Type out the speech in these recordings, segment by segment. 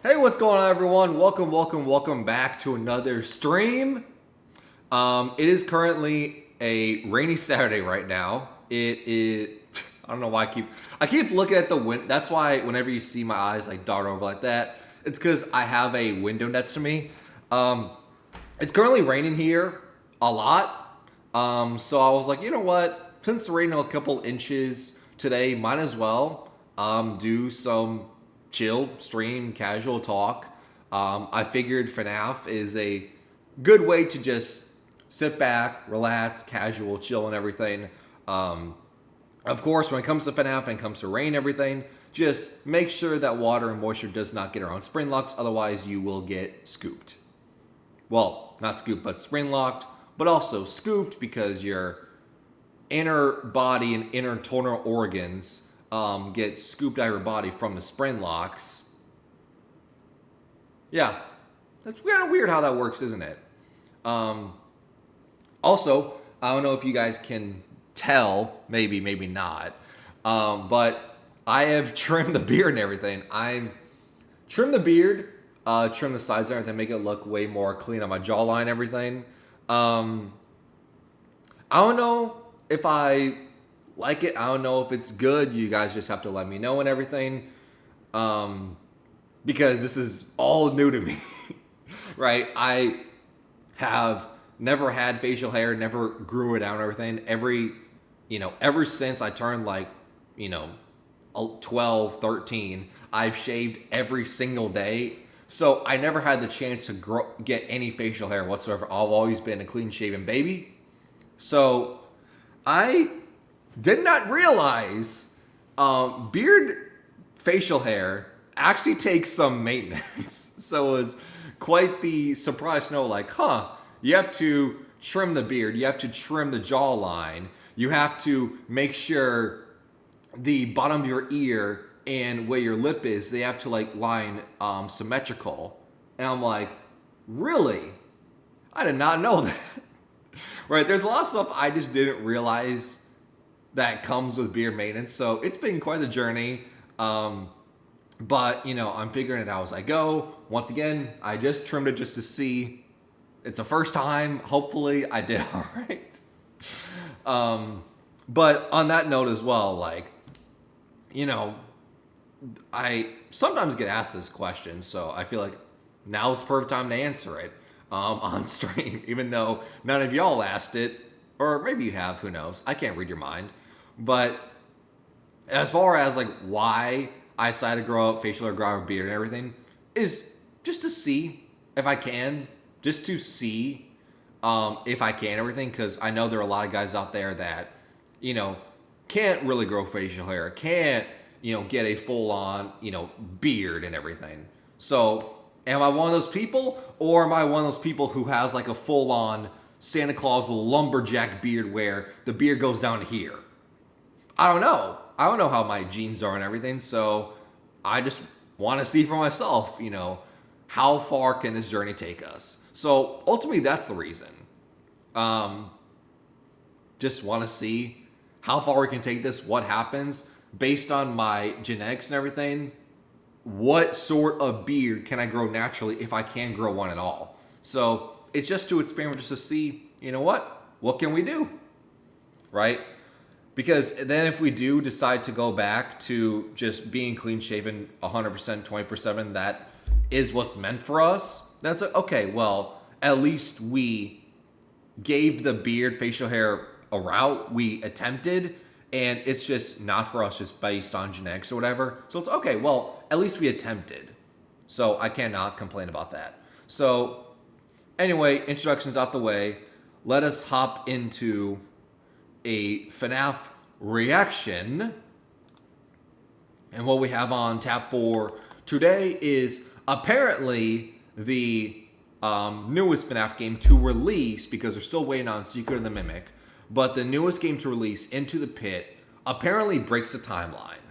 Hey, what's going on, everyone? Welcome back to another stream. It is currently a rainy Saturday right now. It is. I don't know why I keep looking at the wind. That's why whenever you see my eyes like dart over like that, it's because I have a window next to me. Um, it's currently raining here a lot. So I was like, you know what? Since it's raining a couple inches today, might as well do some chill stream casual talk. I figured FNAF is a good way to just sit back, relax, casual, chill, and everything. Of course, when it comes to FNAF and it comes to rain and everything, just make sure that water and moisture does not get around spring locks, otherwise you will get scooped. Well, not scooped, but spring locked, but also scooped because your inner body and inner internal organs get scooped out of your body from the spring locks. Yeah, that's kind of weird how that works, isn't it? Also, I don't know if you guys can tell, maybe not, but I have trimmed the beard and everything. I trimmed the beard, trimmed the sides and everything, make it look way more clean on my jawline and everything. I don't know if I like it. I don't know if it's good. You guys just have to let me know and everything. Because this is all new to me, right? I have never had facial hair, never grew it out and everything. Ever since I turned like, you know, 12, 13, I've shaved every single day. So I never had the chance to get any facial hair whatsoever. I've always been a clean shaven baby. So I did not realize beard facial hair actually takes some maintenance. So it was quite the surprise to know, like, you have to trim the beard, you have to trim the jawline, you have to make sure the bottom of your ear and where your lip is, they have to like line symmetrical. And I'm like, really? I did not know that. Right? There's a lot of stuff I just didn't realize that comes with beard maintenance. So it's been quite a journey. But, I'm figuring it out as I go. Once again, I just trimmed it just to see. It's the first time. Hopefully, I did all right. But on that note as well, like, I sometimes get asked this question. So I feel like now's the perfect time to answer it on stream, even though none of y'all asked it. Or maybe you have, who knows? I can't read your mind. But as far as like why I decided to grow up facial hair, grow out a beard and everything, is just to see if I can, just to see if I can everything, because I know there are a lot of guys out there that, can't really grow facial hair, can't, get a full on, beard and everything. So am I one of those people, or am I one of those people who has like a full on Santa Claus lumberjack beard where the beard goes down to here? I don't know. I don't know how my genes are and everything, so I just want to see for myself, how far can this journey take us? So ultimately, that's the reason. Just want to see how far we can take this, what happens based on my genetics and everything. What sort of beard can I grow naturally if I can grow one at all? So it's just to experiment, just to see, what can we do, right? Because then if we do decide to go back to just being clean shaven 100% 24/7, that is what's meant for us. That's like, okay, well, at least we gave the beard facial hair a route. We attempted, and it's just not for us just based on genetics or whatever. So it's okay, well, at least we attempted. So I cannot complain about that. So anyway, introductions out the way. Let us hop into a FNAF reaction. And what we have on tap for today is apparently the newest FNAF game to release, because they're still waiting on Secret of the Mimic, but the newest game to release, Into the Pit, apparently breaks the timeline.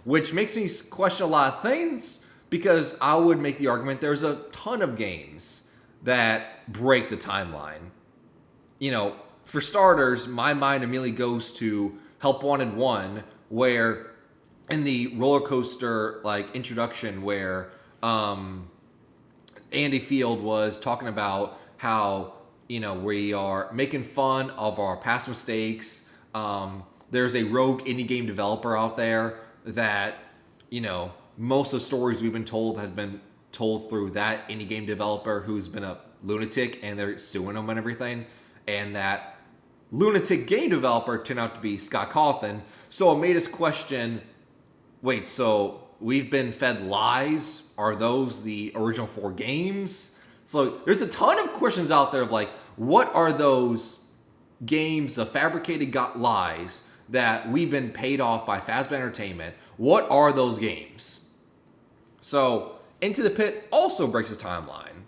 Which makes me question a lot of things, because I would make the argument there's a ton of games that break the timeline. For starters, my mind immediately goes to Help Wanted 1, where in the roller coaster like introduction where Andy Field was talking about how we are making fun of our past mistakes. There's a rogue indie game developer out there that most of the stories we've been told have been told through that indie game developer who's been a lunatic and they're suing him and everything, and that lunatic game developer turned out to be Scott Cawthon. So it made us question, wait, so we've been fed lies? Are those the original 4 games? So there's a ton of questions out there of like, what are those games of fabricated lies that we've been paid off by Fazbear Entertainment? What are those games? So Into the Pit also breaks his timeline.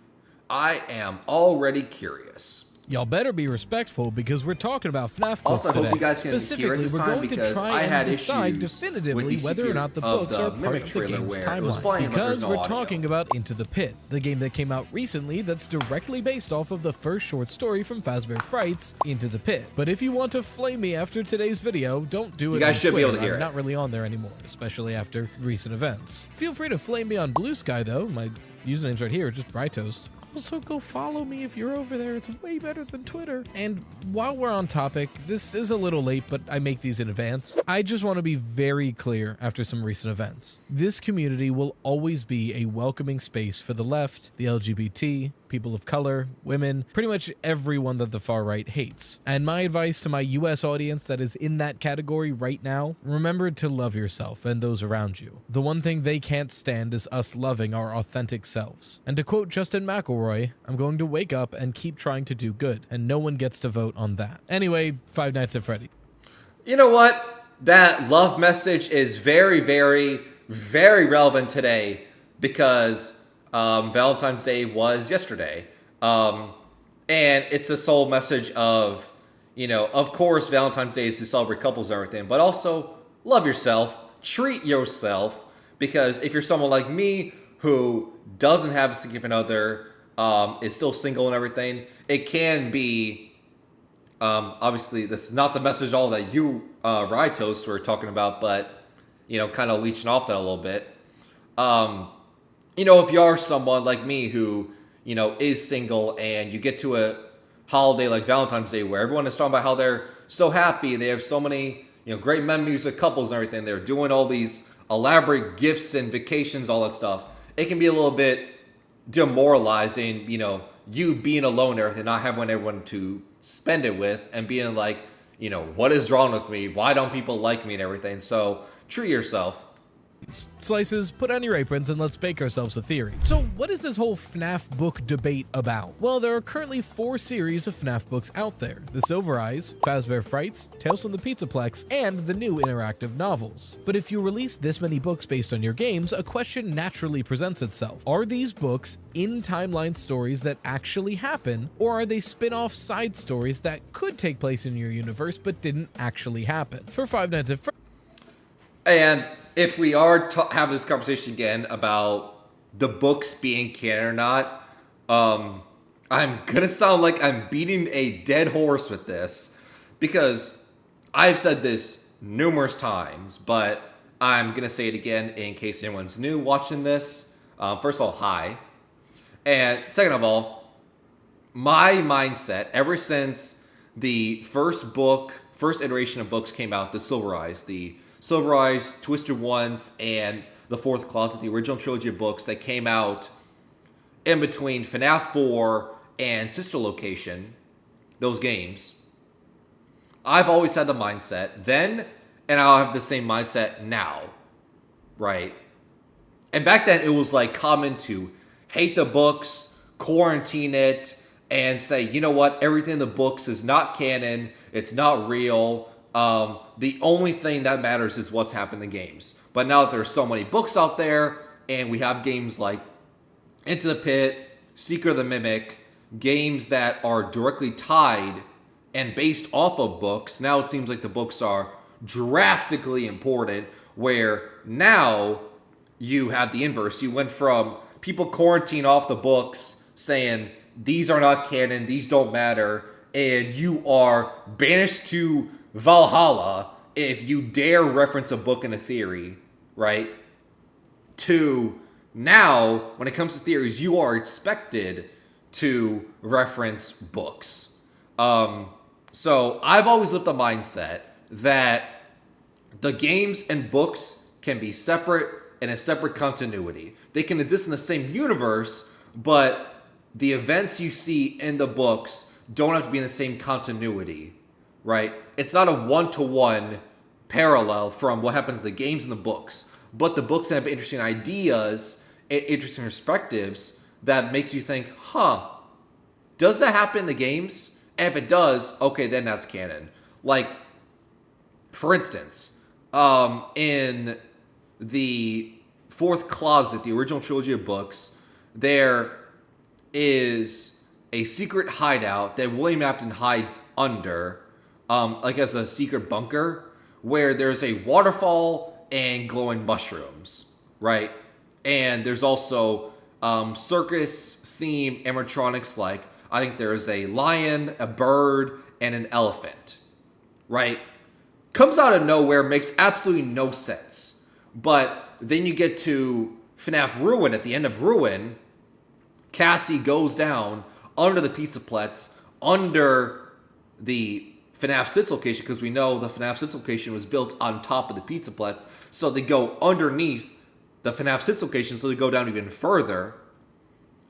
I am already curious. Y'all better be respectful because we're talking about FNAF books also, I today. hope you guys can hear it this time because I had decide issues definitively with whether or not the books are part of the game's timeline. Because we're talking about Into the Pit, the game that came out recently that's directly based off of the first short story from Fazbear Fright's Into the Pit. But if you want to flame me after today's video, don't do it. You guys should Twitter. be able to hear I'm not really on there anymore, especially after recent events. Feel free to flame me on Blue Sky though. My username's right here, just Brytoast. Also, go follow me if you're over there. It's way better than Twitter. And while we're on topic, this is a little late, but I make these in advance. I just want to be very clear after some recent events. This community will always be a welcoming space for the left, the LGBT, people of color, women, pretty much everyone that the far right hates. And my advice to my US audience that is in that category right now, remember to love yourself and those around you. The one thing they can't stand is us loving our authentic selves. And to quote Justin McElroy, I'm going to wake up and keep trying to do good, and no one gets to vote on that. Anyway, Five Nights at Freddy. You know what? That love message is very, very, very relevant today because Valentine's Day was yesterday. And it's a sole message of, of course, Valentine's Day is to celebrate couples and everything, but also love yourself, treat yourself, because if you're someone like me who doesn't have a significant other, is still single and everything, it can be, obviously, this is not the message at all that you, Rytos, were talking about, but, kind of leeching off that a little bit. If you are someone like me who, is single and you get to a holiday like Valentine's Day where everyone is talking about how they're so happy, they have so many, great memories with couples and everything, they're doing all these elaborate gifts and vacations, all that stuff, it can be a little bit demoralizing, you being alone and everything, not having everyone to spend it with and being like, what is wrong with me? Why don't people like me and everything? So treat yourself. Slices, put on your aprons and let's bake ourselves a theory. So what is this whole FNAF book debate about? Well, there are currently 4 series of FNAF books out there. The Silver Eyes, Fazbear Frights, Tales from the Pizzaplex, and the new interactive novels. But if you release this many books based on your games, a question naturally presents itself. Are these books in-timeline stories that actually happen, or are they spin-off side stories that could take place in your universe but didn't actually happen? For Five Nights at Freddy's. And if we are having this conversation again about the books being canon or not, I'm going to sound like I'm beating a dead horse with this because I've said this numerous times, but I'm going to say it again in case anyone's new watching this. First of all, hi. And second of all, my mindset ever since the first iteration of books came out, the Silver Eyes, Twisted Ones, and The Fourth Closet, the original trilogy of books that came out in between FNAF 4 and Sister Location, those games. I've always had the mindset then, and I'll have the same mindset now, right? And back then, it was like common to hate the books, quarantine it, and say, you know what, everything in the books is not canon, it's not real. The only thing that matters is what's happened in games. But now that there's so many books out there, and we have games like Into the Pit, Secret of the Mimic, games that are directly tied and based off of books, now it seems like the books are drastically important, where now you have the inverse. You went from people quarantine off the books saying, these are not canon, these don't matter, and you are banished to Valhalla if you dare reference a book in a theory, right? To now, when it comes to theories, you are expected to reference books. So I've always lived the mindset that the games and books can be separate in a separate continuity. They can exist in the same universe, but the events you see in the books don't have to be in the same continuity, right? It's not a one-to-one parallel from what happens in the games and the books, but the books have interesting ideas and interesting perspectives that makes you think, does that happen in the games? And if it does, okay, then that's canon. Like, for instance, in the Fourth Closet, the original trilogy of books, there is a secret hideout that William Afton hides under, like as a secret bunker, where there's a waterfall and glowing mushrooms, right? And there's also circus-themed animatronics, like I think there's a lion, a bird, and an elephant, right? Comes out of nowhere, makes absolutely no sense. But then you get to FNAF Ruin. At the end of Ruin, Cassie goes down under the Pizza Plex, under the FNAF 6 location, because we know the FNAF 6 location was built on top of the Pizza Plex. So they go underneath the FNAF 6 location, so they go down even further.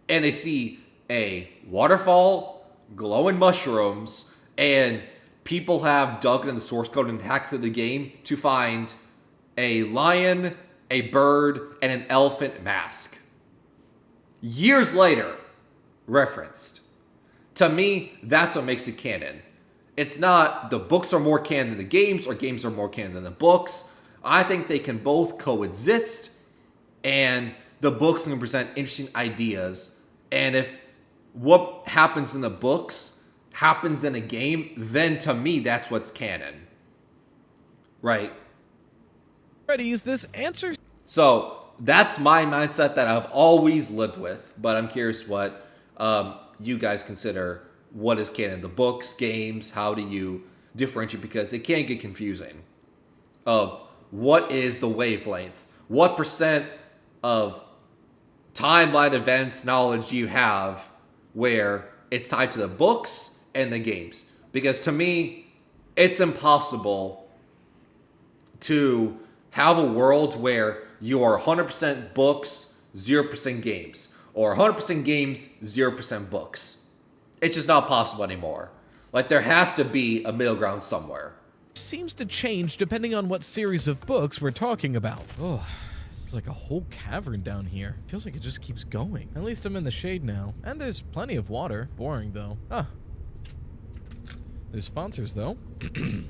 And they see a waterfall, glowing mushrooms, and people have dug into the source code and hacked through the game to find a lion, a bird, and an elephant mask. Years later, referenced. To me, that's what makes it canon. It's not the books are more canon than the games, or games are more canon than the books. I think they can both coexist, and the books can present interesting ideas. And if what happens in the books happens in a game, then to me, that's what's canon. Right? Freddy's, this answer. So that's my mindset that I've always lived with, but I'm curious what you guys consider what is canon. The books, games, how do you differentiate? Because it can get confusing of what is the wavelength? What percent of timeline events knowledge do you have where it's tied to the books and the games? Because to me, it's impossible to have a world where you are 100% books, 0% games, or 100% games, 0% books. It's just not possible anymore. Like, there has to be a middle ground somewhere. Seems to change depending on what series of books we're talking about. Oh, this is like a whole cavern down here. Feels like it just keeps going. At least I'm in the shade now. And there's plenty of water. Boring, though. There's sponsors, though.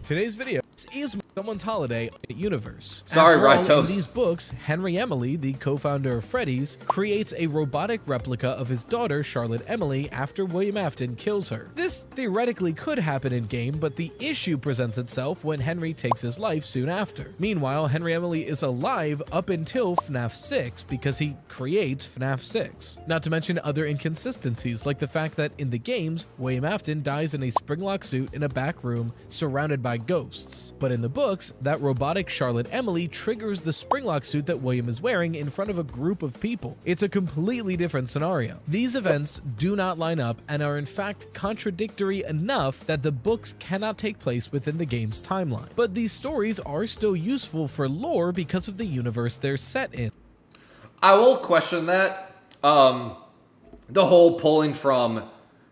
Today's video is someone's holiday universe. Sorry, After all, in Rightos. these books, Henry Emily, the co-founder of Freddy's, creates a robotic replica of his daughter, Charlotte Emily, after William Afton kills her. This theoretically could happen in-game, but the issue presents itself when Henry takes his life soon after. Meanwhile, Henry Emily is alive up until FNAF 6 because he creates FNAF 6. Not to mention other inconsistencies, like the fact that in the games, William Afton dies in a springlock suit in a back room surrounded by ghosts. But in the books, that robotic Charlotte Emily triggers the springlock suit that William is wearing in front of a group of people. It's a completely different scenario. These events do not line up and are in fact contradictory enough that the books cannot take place within the game's timeline. But these stories are still useful for lore because of the universe they're set in. I will question that. The whole pulling from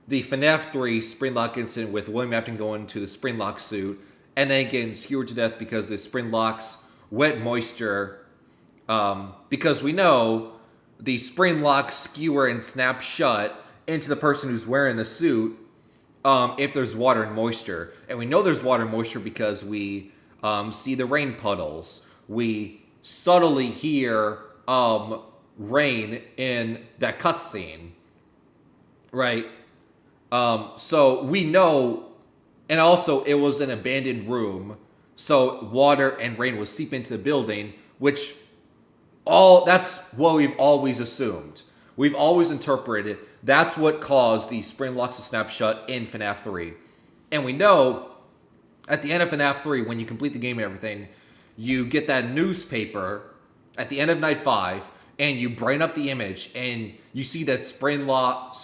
the FNAF 3 Springlock incident with William Afton going to the Springlock suit and then getting skewered to death because the Springlock's wet moisture. Because we know the Springlock skewer and snap shut into the person who's wearing the suit if there's water and moisture. And we know there's water and moisture because we see the rain puddles. We subtly hear rain in that cutscene, right? So we know, and also it was an abandoned room, so water and rain would seep into the building, which that's what we've always assumed. We've always interpreted that's what caused the spring locks to snap shut in FNAF 3. And we know at the end of FNAF 3, when you complete the game and everything, you get that newspaper at the end of night 5 and you brain up the image and you see that Springtrap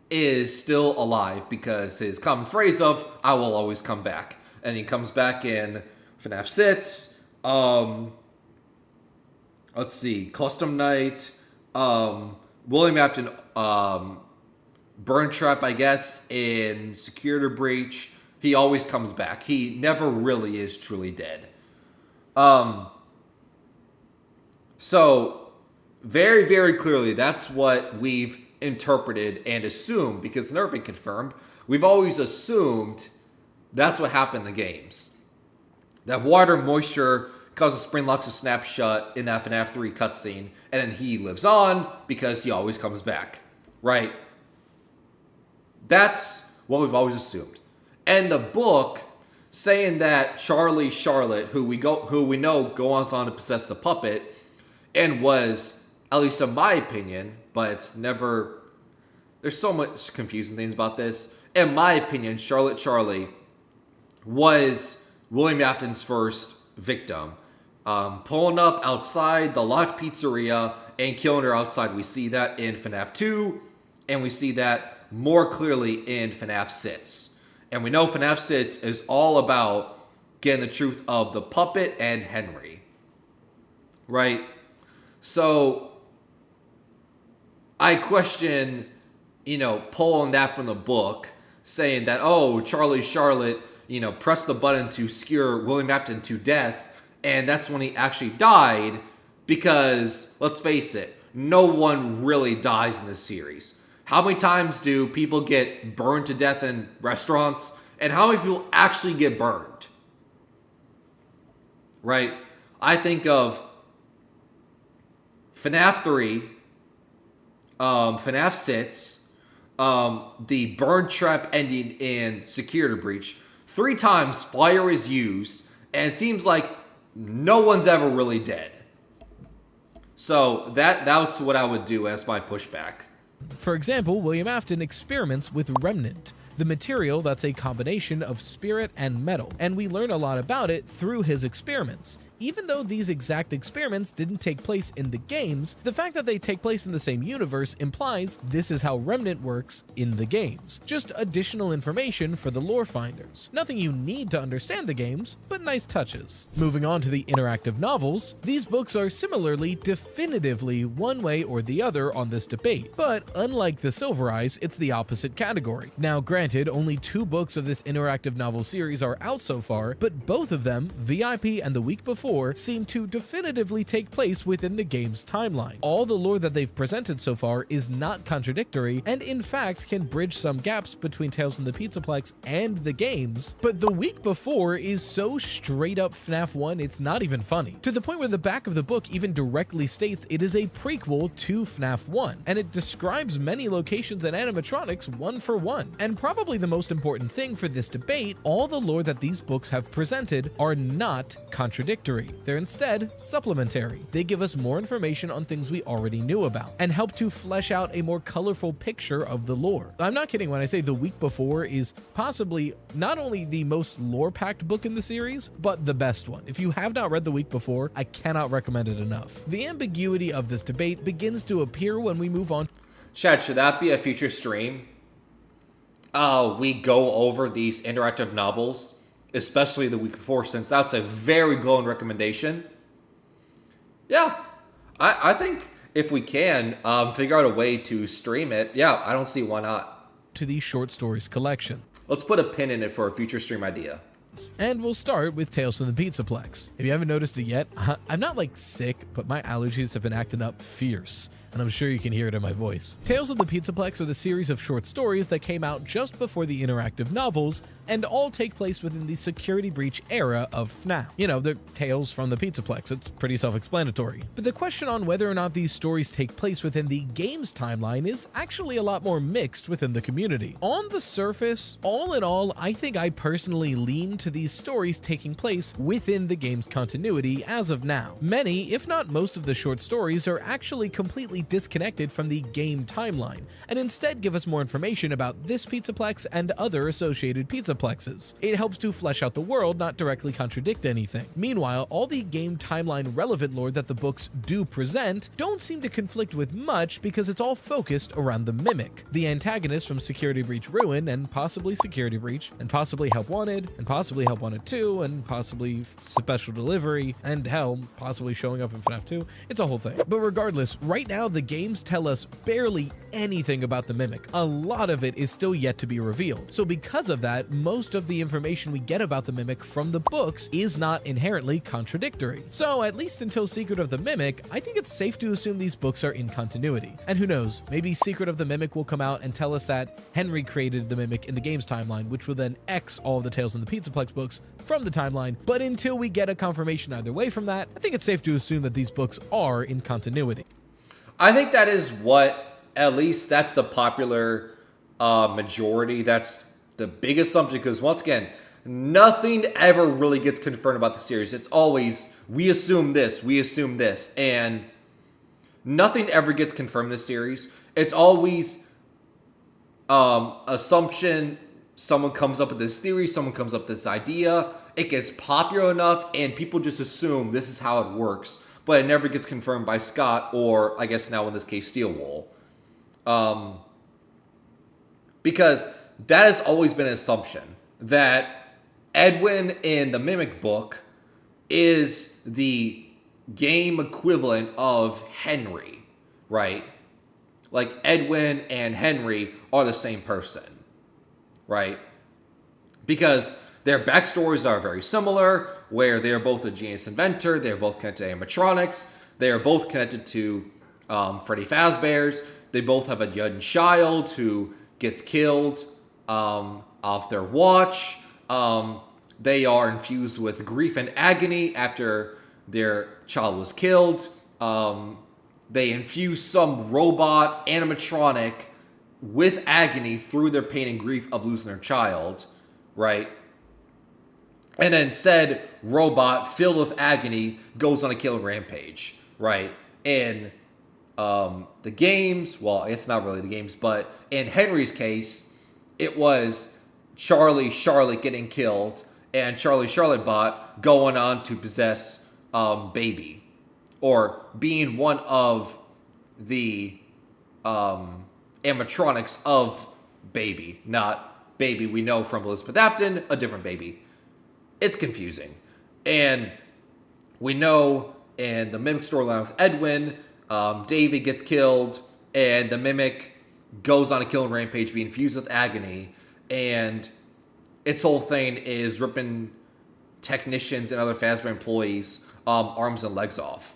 is still alive because his common phrase of "I will always come back," and he comes back in FNAF 6. Let's see, Custom Night, William Afton, Burn Trap, I guess, in Security Breach. He always comes back. He never really is truly dead. So, very, very clearly, that's what we've interpreted and assumed, because it's never been confirmed. We've always assumed that's what happened in the games. That water moisture causes Springlock to snap shut in that FNAF 3 cutscene, and then he lives on because he always comes back. Right? That's what we've always assumed. And the book saying that Charlie Charlotte, who we know goes on to possess the puppet, and was, at least in my opinion, but it's never, there's so much confusing things about this. In my opinion, Charlotte Charlie was William Afton's first victim. Pulling up outside the locked pizzeria and killing her outside. We see that in FNAF 2, and we see that more clearly in FNAF 6. And we know FNAF 6 is all about getting the truth of the puppet and Henry. Right? So, I question, pulling that from the book, saying that, oh, Charlie Charlotte, pressed the button to skewer William Afton to death, and that's when he actually died, because, let's face it, no one really dies in this series. How many times do people get burned to death in restaurants, and how many people actually get burned? Right? I think of FNAF 3, FNAF 6, the burn trap ending in Security Breach. 3 times fire is used, and it seems like no one's ever really dead. So that's what I would do as my pushback. For example, William Afton experiments with Remnant, the material that's a combination of spirit and metal, and we learn a lot about it through his experiments. Even though these exact experiments didn't take place in the games, the fact that they take place in the same universe implies this is how Remnant works in the games. Just additional information for the lore finders. Nothing you need to understand the games, but nice touches. Moving on to the interactive novels, these books are similarly definitively one way or the other on this debate, but unlike the Silver Eyes, it's the opposite category. Now granted, only 2 books of this interactive novel series are out so far, but both of them, VIP and The Week Before, seem to definitively take place within the game's timeline. All the lore that they've presented so far is not contradictory, and in fact can bridge some gaps between Tales from the Pizzaplex and the games, but The Week Before is so straight up FNAF 1 it's not even funny, to the point where the back of the book even directly states it is a prequel to FNAF 1, and it describes many locations and animatronics one for one. And probably the most important thing for this debate, all the lore that these books have presented are not contradictory. They're instead supplementary. They give us more information on things we already knew about, and help to flesh out a more colorful picture of the lore. I'm not kidding when I say The Week Before is possibly not only the most lore-packed book in the series, but the best one. If you have not read The Week Before, I cannot recommend it enough. The ambiguity of this debate begins to appear when we move on. Chad, should that be a future stream? We go over these interactive novels, especially The Week Before, since that's a very glowing recommendation. Yeah, I think if we can figure out a way to stream it, yeah, I don't see why not. To the short stories collection. Let's put a pin in it for a future stream idea. And we'll start with Tales from the Pizzaplex. If you haven't noticed it yet, I'm not like sick, but my allergies have been acting up fierce, and I'm sure you can hear it in my voice. Tales of the Pizzaplex are the series of short stories that came out just before the interactive novels, and all take place within the Security Breach era of FNAF. You know, they're Tales from the Pizzaplex, it's pretty self-explanatory. But the question on whether or not these stories take place within the game's timeline is actually a lot more mixed within the community. On the surface, all in all, I think I personally lean to to these stories taking place within the game's continuity as of now. Many, if not most of the short stories are actually completely disconnected from the game timeline, and instead give us more information about this pizzaplex and other associated pizzaplexes. It helps to flesh out the world, not directly contradict anything. Meanwhile, all the game timeline relevant lore that the books do present don't seem to conflict with much because it's all focused around the Mimic, the antagonist from Security Breach Ruin, and possibly Security Breach, and possibly Help Wanted, and possibly Help Wanted 2, and possibly Special Delivery, and hell, possibly showing up in FNAF 2. It's a whole thing. But regardless, right now the games tell us barely anything about the Mimic. A lot of it is still yet to be revealed. So because of that, most of the information we get about the Mimic from the books is not inherently contradictory. So at least until Secret of the Mimic, I think it's safe to assume these books are in continuity. And who knows, maybe Secret of the Mimic will come out and tell us that Henry created the Mimic in the game's timeline, which will then X all of the Tales in the Pizzaplex books from the timeline. But until we get a confirmation either way from that, I think it's safe to assume that these books are in continuity. I think that is what, at least that's the popular majority. That's the big assumption, because once again, nothing ever really gets confirmed about the series. It's always, we assume this, and nothing ever gets confirmed in this series. It's always assumption. Someone comes up with this theory, someone comes up with this idea, it gets popular enough, and people just assume this is how it works, but it never gets confirmed by Scott, or I guess now in this case, Steelwool. Because that has always been an assumption, that Edwin in the Mimic book is the game equivalent of Henry, right? Like Edwin and Henry are the same person, right? Because their backstories are very similar, where they are both a genius inventor, they are both connected to animatronics, they are both connected to Freddy Fazbear's, they both have a young child who gets killed off their watch. They are infused with grief and agony after their child was killed. They infuse some robot animatronic with agony through their pain and grief of losing their child, right? And then said robot filled with agony goes on a killing rampage, right? In the games, well, I guess not really the games, but in Henry's case, it was Charlie Charlotte getting killed and Charlie Charlotte bot going on to possess Baby, or being one of the animatronics of Baby, not Baby we know from Elizabeth Afton, a different Baby. It's confusing. And we know in the Mimic storyline with Edwin, David gets killed, and the Mimic goes on a killing rampage, being infused with agony, and its whole thing is ripping technicians and other Fazbear employees' arms and legs off.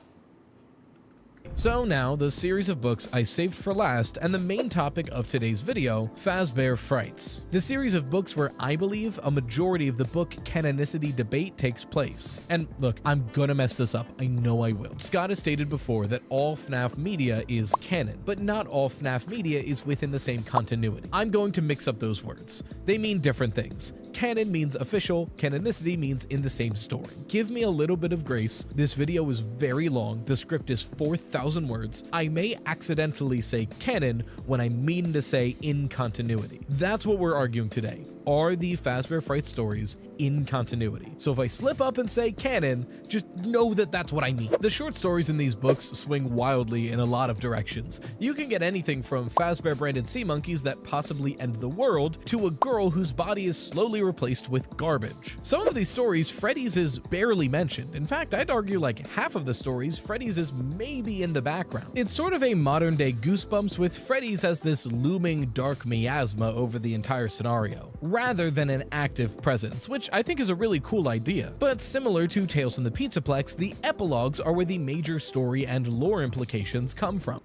So now, the series of books I saved for last, and the main topic of today's video, Fazbear Frights. The series of books where I believe a majority of the book canonicity debate takes place. And look, I'm gonna mess this up, I know I will. Scott has stated before that all FNAF media is canon, but not all FNAF media is within the same continuity. I'm going to mix up those words. They mean different things. Canon means official, canonicity means in the same story. Give me a little bit of grace. This video is very long, the script is 4,000 words. I may accidentally say canon when I mean to say in continuity. That's what we're arguing today. Are the Fazbear Fright stories in continuity? So if I slip up and say canon, just know that that's what I mean. The short stories in these books swing wildly in a lot of directions. You can get anything from Fazbear branded sea monkeys that possibly end the world to a girl whose body is slowly replaced with garbage. Some of these stories, Freddy's is barely mentioned. In fact, I'd argue like half of the stories, Freddy's is maybe in the background. It's sort of a modern day Goosebumps with Freddy's as this looming dark miasma over the entire scenario, rather than an active presence, which I think is a really cool idea. But similar to Tales from the Pizzaplex, the epilogues are where the major story and lore implications come from.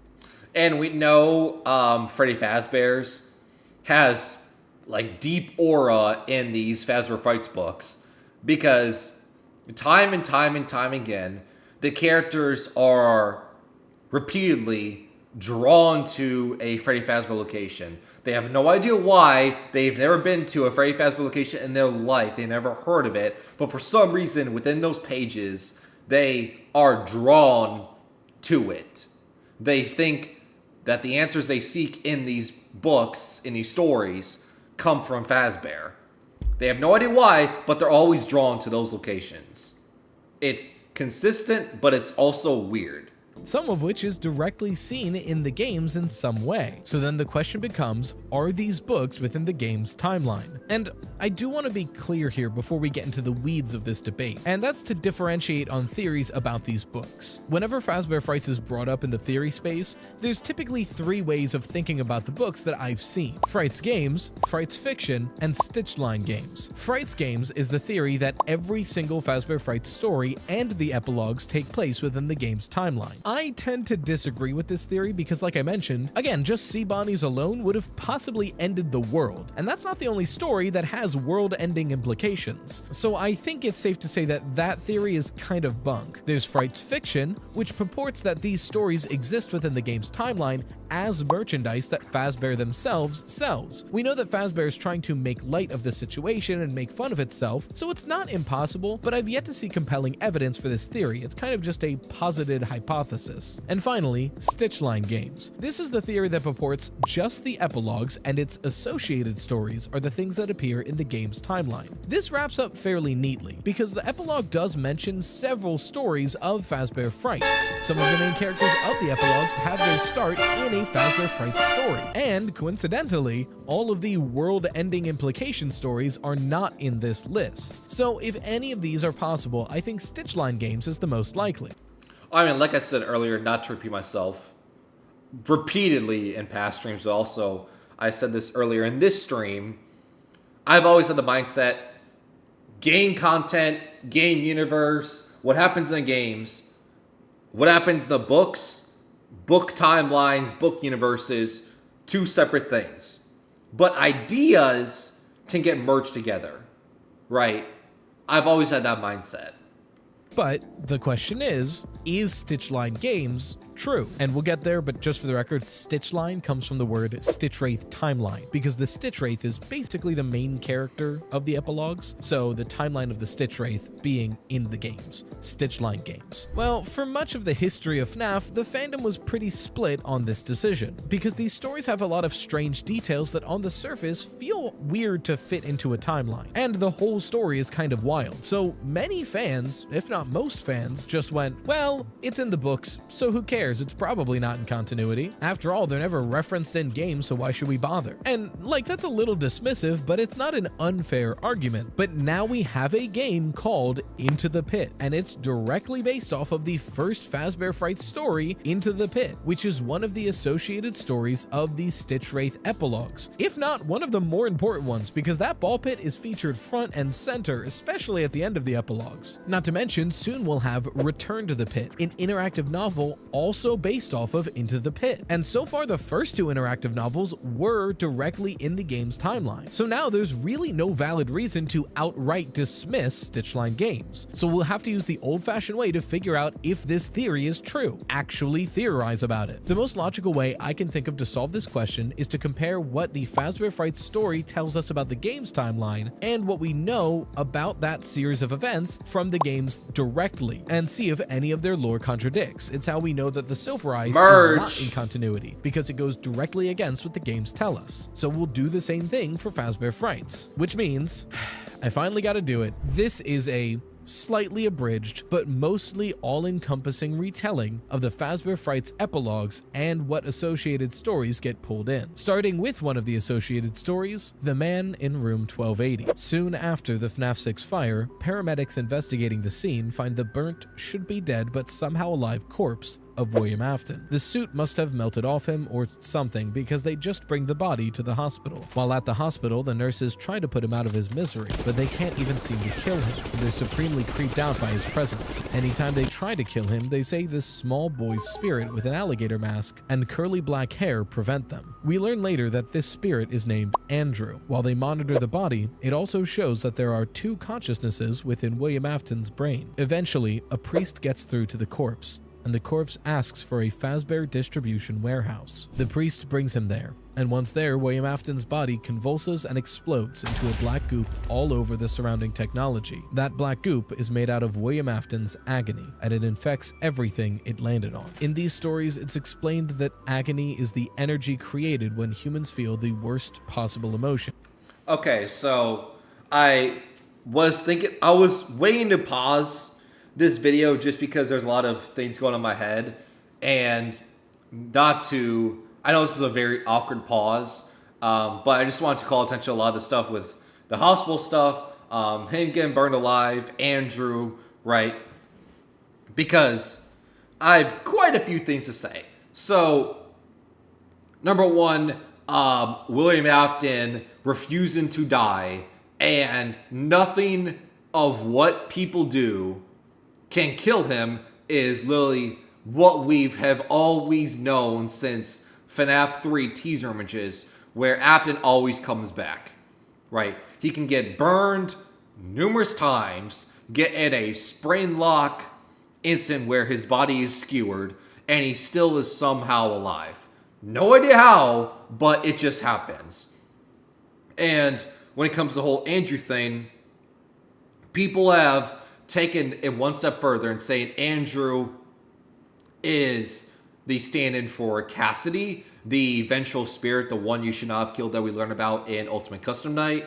And we know Freddy Fazbear's has like deep aura in these Fazbear Frights books, because time and time again, the characters are repeatedly drawn to a Freddy Fazbear location. They have no idea why. They've never been to a Freddy Fazbear location in their life. They never heard of it. But for some reason, within those pages, they are drawn to it. They think that the answers they seek in these books, in these stories, come from Fazbear. They have no idea why, but they're always drawn to those locations. It's consistent, but it's also weird. Some of which is directly seen in the games in some way. So then the question becomes, are these books within the game's timeline? And I do want to be clear here before we get into the weeds of this debate, and that's to differentiate on theories about these books. Whenever Fazbear Frights is brought up in the theory space, there's typically three ways of thinking about the books that I've seen: Frights games, Frights fiction, and Stitched Line games. Frights games is the theory that every single Fazbear Frights story and the epilogues take place within the game's timeline. I tend to disagree with this theory because, like I mentioned, again, just Sea Bonnies alone would have possibly ended the world, and that's not the only story that has world-ending implications. So I think it's safe to say that that theory is kind of bunk. There's Frights fiction, which purports that these stories exist within the game's timeline as merchandise that Fazbear themselves sells. We know that Fazbear is trying to make light of the situation and make fun of itself, so it's not impossible, but I've yet to see compelling evidence for this theory. It's kind of just a posited hypothesis. And finally, Stitch Line games. This is the theory that purports just the epilogues and its associated stories are the things that appear in the game's timeline. This wraps up fairly neatly, because the epilogue does mention several stories of Fazbear Frights. Some of the main characters of the epilogues have their start in a Fazbear Frights story, and coincidentally, all of the world-ending implication stories are not in this list. So if any of these are possible, I think Stitch Line games is the most likely. I mean, like I said earlier, not to repeat myself, repeatedly in past streams, but also I said this earlier in this stream, I've always had the mindset, game content, game universe, what happens in the games, what happens in the books, book timelines, book universes, two separate things. But ideas can get merged together, right? I've always had that mindset. But the question is Stitch Line games true? And we'll get there, but just for the record, Stitch Line comes from the word Stitch Wraith timeline, because the Stitch Wraith is basically the main character of the epilogues, so the timeline of the Stitch Wraith being in the games. Stitch Line games. Well, for much of the history of FNAF, the fandom was pretty split on this decision, because these stories have a lot of strange details that on the surface feel weird to fit into a timeline, and the whole story is kind of wild. So many fans, if not most fans, just went, well, it's in the books, so who cares? It's probably not in continuity. After all, they're never referenced in games, so why should we bother? And like, that's a little dismissive, but it's not an unfair argument. But now we have a game called Into the Pit, and it's directly based off of the first Fazbear Frights story, Into the Pit, which is one of the associated stories of the Stitch Wraith epilogues, if not one of the more important ones, because that ball pit is featured front and center, especially at the end of the epilogues. Not to mention, soon we'll have Return to the Pit, an interactive novel also based off of Into the Pit. And so far, the first two interactive novels were directly in the game's timeline. So now there's really no valid reason to outright dismiss Stitch Line games. So we'll have to use the old-fashioned way to figure out if this theory is true. Actually theorize about it. The most logical way I can think of to solve this question is to compare what the Fazbear Frights story tells us about the game's timeline and what we know about that series of events from the games directly, and see if any of their lore contradicts. It's how we know that the Silver Eyes is not in continuity, because it goes directly against what the games tell us. So we'll do the same thing for Fazbear Frights, which means I finally got to do it. This is a slightly abridged, but mostly all-encompassing retelling of the Fazbear Frights epilogues and what associated stories get pulled in. Starting with one of the associated stories, The Man in Room 1280. Soon after the FNAF 6 fire, paramedics investigating the scene find the burnt, should-be-dead but somehow alive corpse of William Afton. The suit must have melted off him or something, because they just bring the body to the hospital. While at the hospital, the nurses try to put him out of his misery, but they can't even seem to kill him, and they're supremely creeped out by his presence. Anytime they try to kill him, they say this small boy's spirit with an alligator mask and curly black hair prevent them. We learn later that this spirit is named Andrew. While they monitor the body, it also shows that there are two consciousnesses within William Afton's brain. Eventually, a priest gets through to the corpse, and the corpse asks for a Fazbear distribution warehouse. The priest brings him there, and once there, William Afton's body convulses and explodes into a black goop all over the surrounding technology. That black goop is made out of William Afton's agony, and it infects everything it landed on. In these stories, it's explained that agony is the energy created when humans feel the worst possible emotion. Okay, so I was waiting to pause this video just because there's a lot of things going on in my head, and I know this is a very awkward pause, but I just wanted to call attention to a lot of the stuff with the hospital stuff, him getting burned alive, Andrew, right? Because I have quite a few things to say. So, number one, William Afton refusing to die, and nothing of what people do can kill him is literally what we have always known since FNAF 3 teaser images, where Afton always comes back, right? He can get burned numerous times, get in a sprain lock instant where his body is skewered, and he still is somehow alive. No idea how, but it just happens. And when it comes to the whole Andrew thing, people have taken it one step further and saying Andrew is the stand-in for Cassidy, the vengeful spirit, the one you should not have killed that we learn about in Ultimate Custom Night.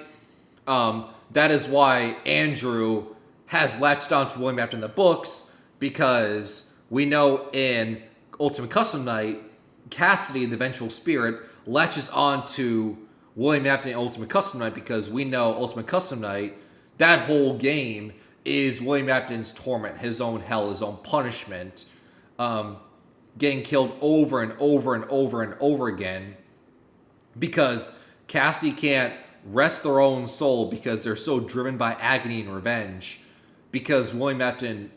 That is why Andrew has latched onto William Afton in the books, because we know in Ultimate Custom Night, Cassidy, the vengeful spirit, latches onto William Afton in Ultimate Custom Night, because we know Ultimate Custom Night, that whole game is William Afton's torment, his own hell, his own punishment, getting killed over and over and over and over again, because Cassidy can't rest their own soul because they're so driven by agony and revenge, because William Afton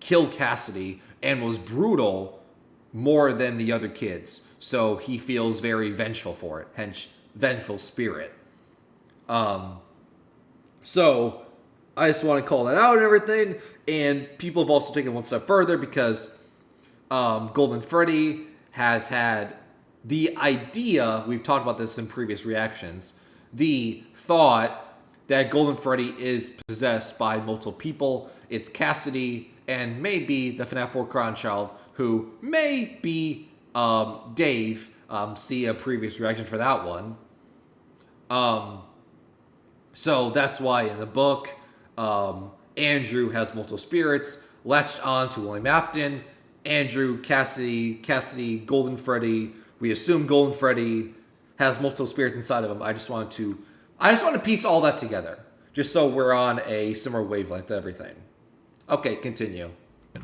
killed Cassidy and was brutal more than the other kids, so he feels very vengeful for it, hence vengeful spirit. So I just want to call that out and everything, and people have also taken one step further, because Golden Freddy has had the idea, we've talked about this in previous reactions, the thought that Golden Freddy is possessed by multiple people. It's Cassidy and maybe the FNAF 4 Crown Child, who may be Dave. See a previous reaction for that one. So that's why in the book, Andrew has multiple spirits latched on to William Afton. Andrew, Cassidy, Golden Freddy. We assume Golden Freddy has multiple spirits inside of him. I just want to piece all that together, just so we're on a similar wavelength to everything. Okay, continue.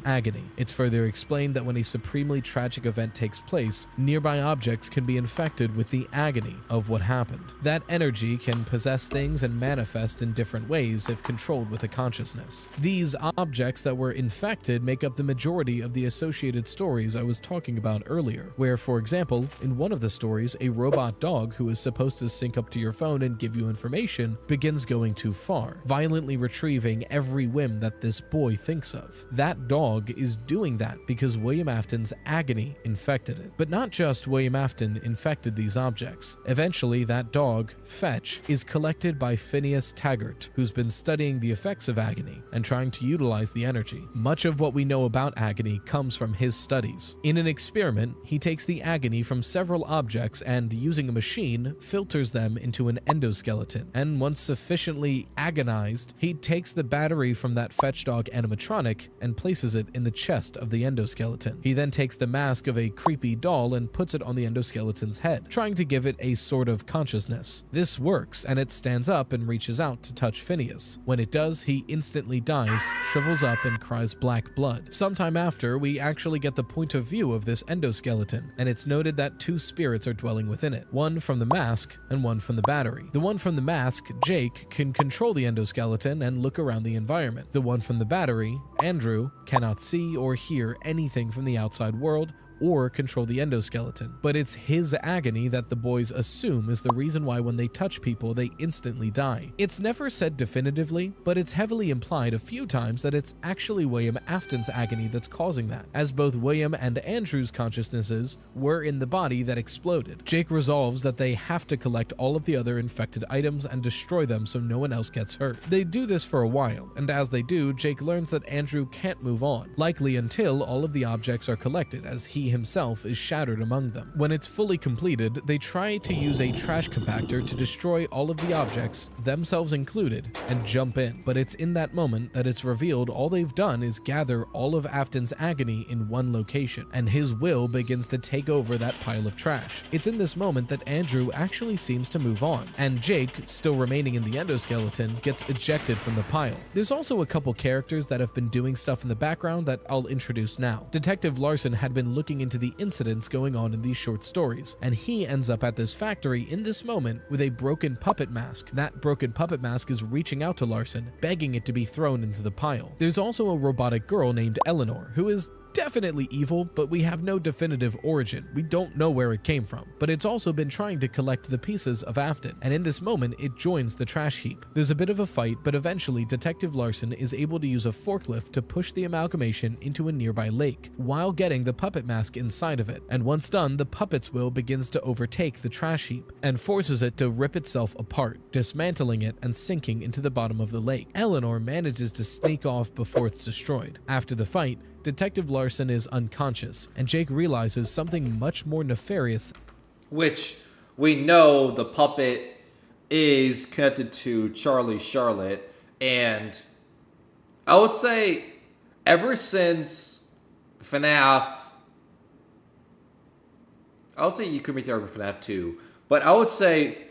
Agony. It's further explained that when a supremely tragic event takes place, nearby objects can be infected with the agony of what happened. That energy can possess things and manifest in different ways if controlled with a consciousness. These objects that were infected make up the majority of the associated stories I was talking about earlier, where, for example, in one of the stories, a robot dog who is supposed to sync up to your phone and give you information begins going too far, violently retrieving every whim that this boy thinks of. That dog is doing that because William Afton's agony infected it. But not just William Afton infected these objects. Eventually, that dog, Fetch, is collected by Phineas Taggart, who's been studying the effects of agony and trying to utilize the energy. Much of what we know about agony comes from his studies. In an experiment, he takes the agony from several objects and, using a machine, filters them into an endoskeleton. And once sufficiently agonized, he takes the battery from that Fetch dog animatronic and places it in the chest of the endoskeleton. He then takes the mask of a creepy doll and puts it on the endoskeleton's head, trying to give it a sort of consciousness. This works, and it stands up and reaches out to touch Phineas. When it does, he instantly dies, shrivels up, and cries black blood. Sometime after, we actually get the point of view of this endoskeleton, and it's noted that two spirits are dwelling within it, one from the mask and one from the battery. The one from the mask, Jake, can control the endoskeleton and look around the environment. The one from the battery, Andrew, cannot see or hear anything from the outside world or control the endoskeleton, but it's his agony that the boys assume is the reason why when they touch people, they instantly die. It's never said definitively, but it's heavily implied a few times that it's actually William Afton's agony that's causing that, as both William and Andrew's consciousnesses were in the body that exploded. Jake resolves that they have to collect all of the other infected items and destroy them so no one else gets hurt. They do this for a while, and as they do, Jake learns that Andrew can't move on, likely until all of the objects are collected, as he himself is shattered among them. When it's fully completed, they try to use a trash compactor to destroy all of the objects, themselves included, and jump in. But it's in that moment that it's revealed all they've done is gather all of Afton's agony in one location, and his will begins to take over that pile of trash. It's in this moment that Andrew actually seems to move on, and Jake, still remaining in the endoskeleton, gets ejected from the pile. There's also a couple characters that have been doing stuff in the background that I'll introduce now. Detective Larson had been looking into the incidents going on in these short stories, and he ends up at this factory in this moment with a broken puppet mask. That broken puppet mask is reaching out to Larson, begging it to be thrown into the pile. There's also a robotic girl named Eleanor, who is definitely evil, but we have no definitive origin. We don't know where it came from, but it's also been trying to collect the pieces of Afton, and in this moment, it joins the trash heap. There's a bit of a fight, but eventually Detective Larson is able to use a forklift to push the amalgamation into a nearby lake, while getting the puppet mask inside of it. And once done, the puppet's will begins to overtake the trash heap, and forces it to rip itself apart, dismantling it and sinking into the bottom of the lake. Eleanor manages to sneak off before it's destroyed. After the fight, Detective Larson is unconscious, and Jake realizes something much more nefarious. Which we know the puppet is connected to Charlie Charlotte, and I would say ever since FNAF, I would say you could make the argument for FNAF 2, but I would say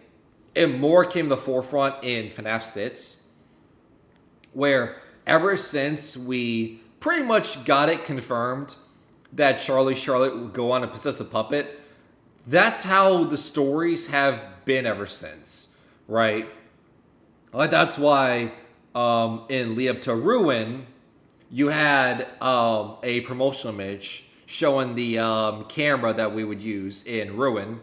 it more came to the forefront in FNAF 6, where ever since we pretty much got it confirmed that Charlie Charlotte would go on to possess the puppet, that's how the stories have been ever since, right? Like that's why in Lead Up to Ruin, you had a promotional image showing the camera that we would use in Ruin,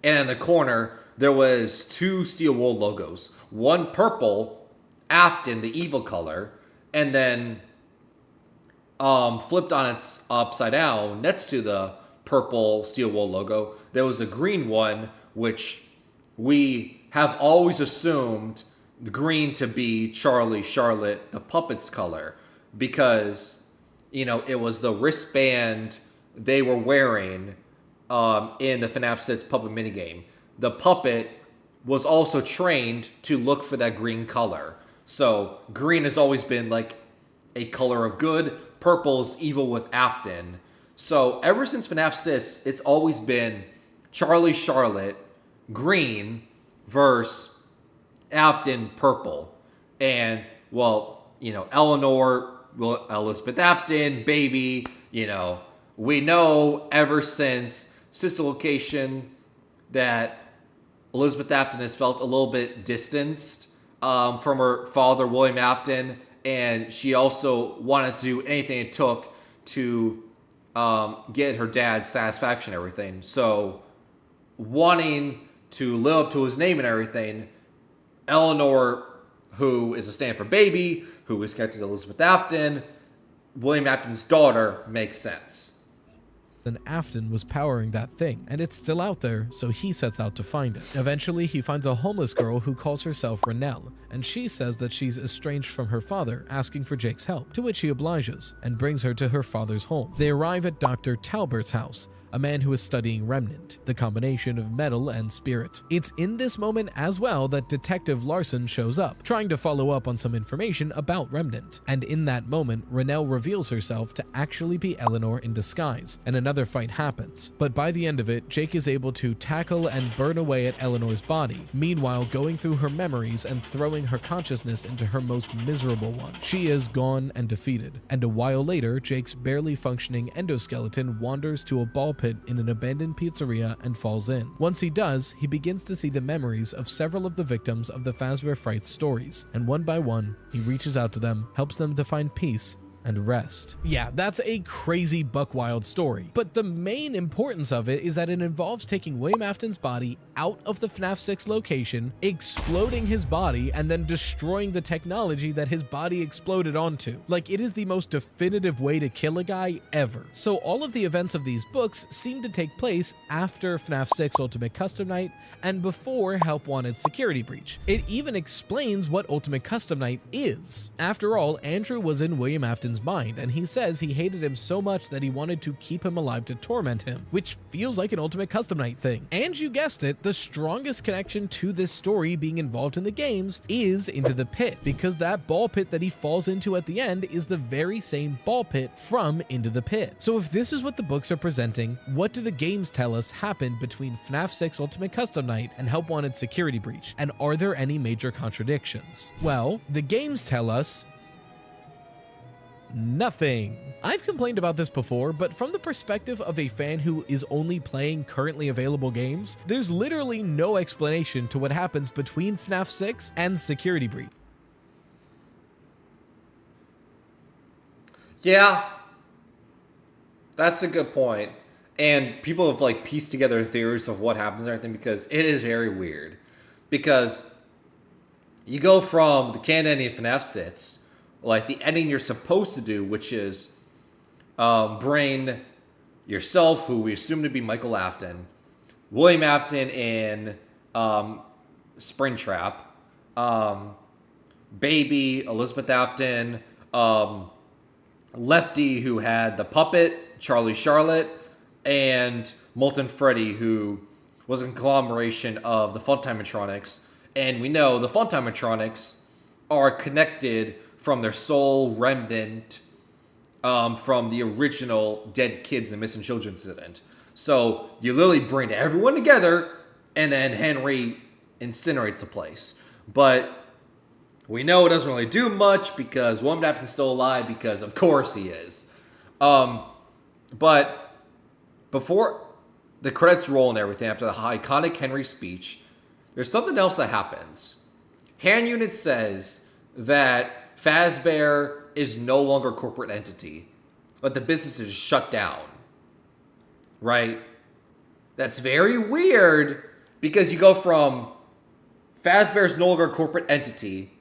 and in the corner there was two Steel Wool logos, one purple, Afton, the evil color, and then flipped on its upside down next to the purple Steel Wool logo, there was a green one, which we have always assumed the green to be Charlie Charlotte, the puppet's color, because, you know, it was the wristband they were wearing in the FNAF 6 puppet minigame. The puppet was also trained to look for that green color. So green has always been like a color of good. Purple's evil with Afton. So ever since FNAF 6, it's always been Charlie Charlotte, green, versus Afton, purple. And, well, you know, Eleanor, Elizabeth Afton, baby, you know, we know ever since Sister Location that Elizabeth Afton has felt a little bit distanced from her father, William Afton, and she also wanted to do anything it took to get her dad's satisfaction and everything. So, wanting to live up to his name and everything, Eleanor, who is a stand for baby, who is connected to Elizabeth Afton, William Afton's daughter, makes sense. Then Afton was powering that thing, and it's still out there, so he sets out to find it. Eventually, he finds a homeless girl who calls herself Renelle, and she says that she's estranged from her father, asking for Jake's help, to which he obliges, and brings her to her father's home. They arrive at Dr. Talbert's house, a man who is studying Remnant, the combination of metal and spirit. It's in this moment as well that Detective Larson shows up, trying to follow up on some information about Remnant. And in that moment, Renelle reveals herself to actually be Eleanor in disguise, and another fight happens. But by the end of it, Jake is able to tackle and burn away at Eleanor's body, meanwhile going through her memories and throwing her consciousness into her most miserable one. She is gone and defeated, and a while later, Jake's barely functioning endoskeleton wanders to a ball pit in an abandoned pizzeria and falls in. Once he does, he begins to see the memories of several of the victims of the Fazbear Frights stories, and one by one, he reaches out to them, helps them to find peace, and rest. Yeah, that's a crazy buck-wild story, but the main importance of it is that it involves taking William Afton's body out of the FNAF 6 location, exploding his body, and then destroying the technology that his body exploded onto. Like, it is the most definitive way to kill a guy ever. So all of the events of these books seem to take place after FNAF 6 Ultimate Custom Night and before Help Wanted Security Breach. It even explains what Ultimate Custom Night is. After all, Andrew was in William Afton's mind, and he says he hated him so much that he wanted to keep him alive to torment him, which feels like an Ultimate Custom Night thing. And you guessed it, the strongest connection to this story being involved in the games is Into the Pit, because that ball pit that he falls into at the end is the very same ball pit from Into the Pit. So if this is what the books are presenting, what do the games tell us happened between FNAF 6 Ultimate Custom Night and Help Wanted Security Breach? And are there any major contradictions? Well, the games tell us nothing. I've complained about this before, but from the perspective of a fan who is only playing currently available games, there's literally no explanation to what happens between FNAF 6 and Security Breach. Yeah, that's a good point. And people have like pieced together theories of what happens and everything, because it is very weird. Because you go from the canon ending of FNAF 6, like the ending you're supposed to do, which is bring yourself, who we assume to be Michael Afton, William Afton in Springtrap, Baby, Elizabeth Afton, Lefty, who had the puppet, Charlie Charlotte, and Molten Freddy, who was a conglomeration of the Funtime-atronics. And we know the Funtime-atronics are connected from their soul remnant from the original Dead Kids and Missing Children incident. So you literally bring everyone together, and then Henry incinerates the place. But we know it doesn't really do much because William Afton's still alive, because of course he is. But before the credits roll and everything, after the iconic Henry speech, there's something else that happens. Hand Unit says that Fazbear is no longer a corporate entity, but the business is shut down. Right? That's very weird, because you go from Fazbear is no longer a corporate entity,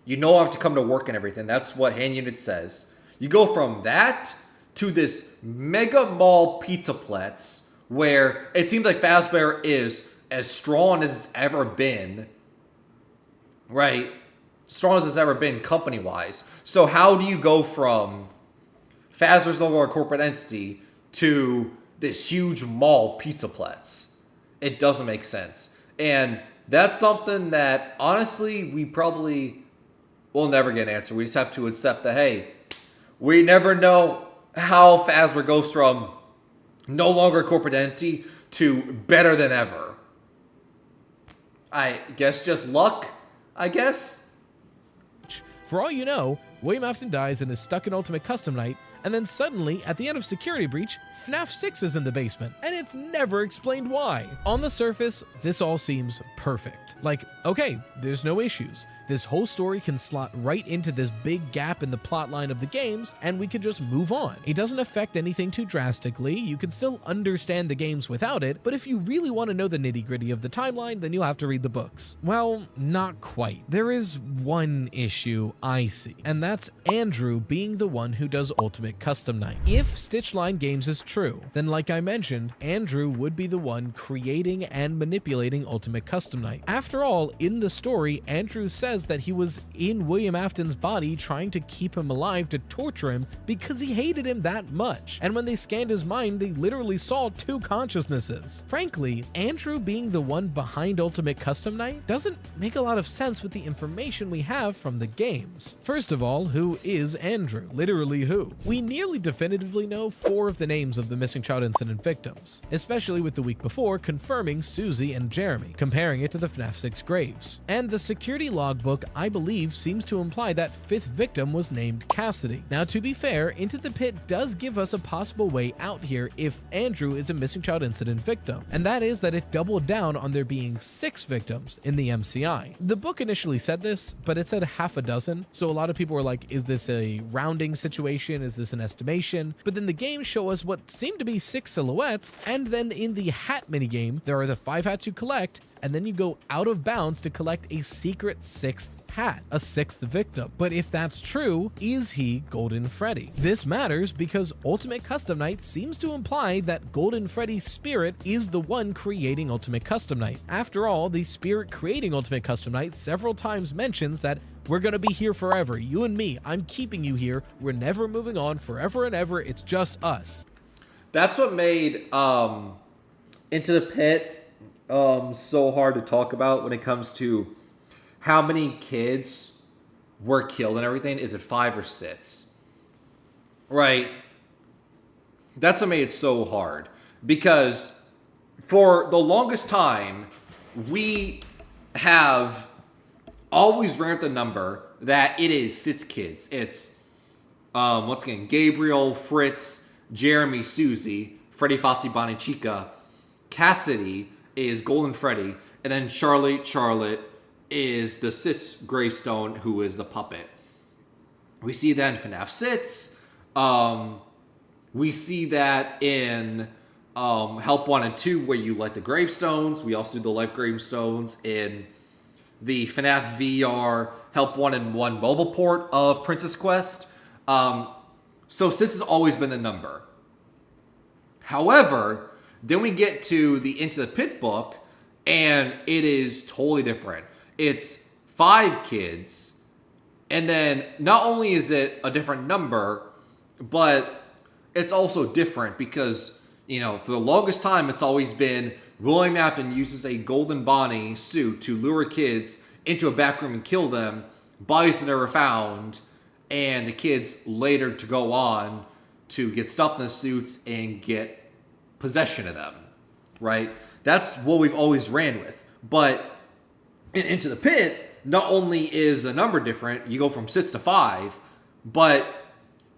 you no have to come to work and everything. That's what Hand Unit says. You go from that to this mega mall pizzaplex, where it seems like Fazbear is as strong as it's ever been. Right? Strong as it's ever been company-wise. So how do you go from Fazbear's no longer a corporate entity to this huge mall pizzaplex? It doesn't make sense. And that's something that, honestly, we probably will never get an answer. We just have to accept that, hey, we never know how Fazbear goes from no longer a corporate entity to better than ever. I guess just luck, I guess. For all you know, William Afton dies and is stuck in Ultimate Custom Night, and then suddenly, at the end of Security Breach, FNAF 6 is in the basement, and it's never explained why. On the surface, this all seems perfect. Like, okay, there's no issues. This whole story can slot right into this big gap in the plotline of the games, and we can just move on. It doesn't affect anything too drastically. You can still understand the games without it, but if you really want to know the nitty-gritty of the timeline, then you'll have to read the books. Well, not quite. There is one issue I see, and that's Andrew being the one who does Ultimate Custom Night. If Stitchline Games is true, then like I mentioned, Andrew would be the one creating and manipulating Ultimate Custom Night. After all, in the story, Andrew says that he was in William Afton's body trying to keep him alive to torture him because he hated him that much. And when they scanned his mind, they literally saw two consciousnesses. Frankly, Andrew being the one behind Ultimate Custom Night doesn't make a lot of sense with the information we have from the games. First of all, who is Andrew? Literally who? We nearly definitively know 4 of the names of the missing child incident victims, especially with the week before confirming Susie and Jeremy, comparing it to the FNAF 6 graves. And the security logbook, I believe, seems to imply that 5th victim was named Cassidy. Now, to be fair, Into the Pit does give us a possible way out here if Andrew is a missing child incident victim, and that is that it doubled down on there being 6 victims in the MCI. The book initially said this, but it said half a dozen, so a lot of people were like, is this a rounding situation? Is this an estimation? But then the games show us what seemed to be 6 silhouettes, and then in the hat minigame, there are the 5 hats you collect, and then you go out of bounds to collect a secret 6th hat, a 6th victim. But if that's true, is he Golden Freddy? This matters because Ultimate Custom Night seems to imply that Golden Freddy's spirit is the one creating Ultimate Custom Night. After all, the spirit creating Ultimate Custom Night several times mentions that we're gonna be here forever, you and me, I'm keeping you here, we're never moving on, forever and ever, it's just us. That's what made Into the Pit so hard to talk about when it comes to how many kids were killed and everything. Is it 5 or 6? Right? That's what made it so hard. Because for the longest time, we have always ramped the number that it is 6 kids. It's, once again, Gabriel, Fritz, Jeremy, Susie, Freddy, Fozzie, Bonnie, Chica. Cassidy is Golden Freddy. And then Charlotte is the 6th gravestone, who is the puppet. We see that in FNAF 6. We see that in Help 1 and 2, where you light the gravestones. We also do the life gravestones in the FNAF VR Help 1 and 1 mobile port of Princess Quest. So 6 has always been the number. However, then we get to the Into the Pit book, and it is totally different. It's 5 kids, and then not only is it a different number, but it's also different because, you know, for the longest time, it's always been William Afton uses a Golden Bonnie suit to lure kids into a back room and kill them. Bodies are never found, and the kids later to go on to get stuffed in the suits and get possession of them, right? That's what we've always ran with. But Into the Pit, not only is the number different, you go from 6 to 5, but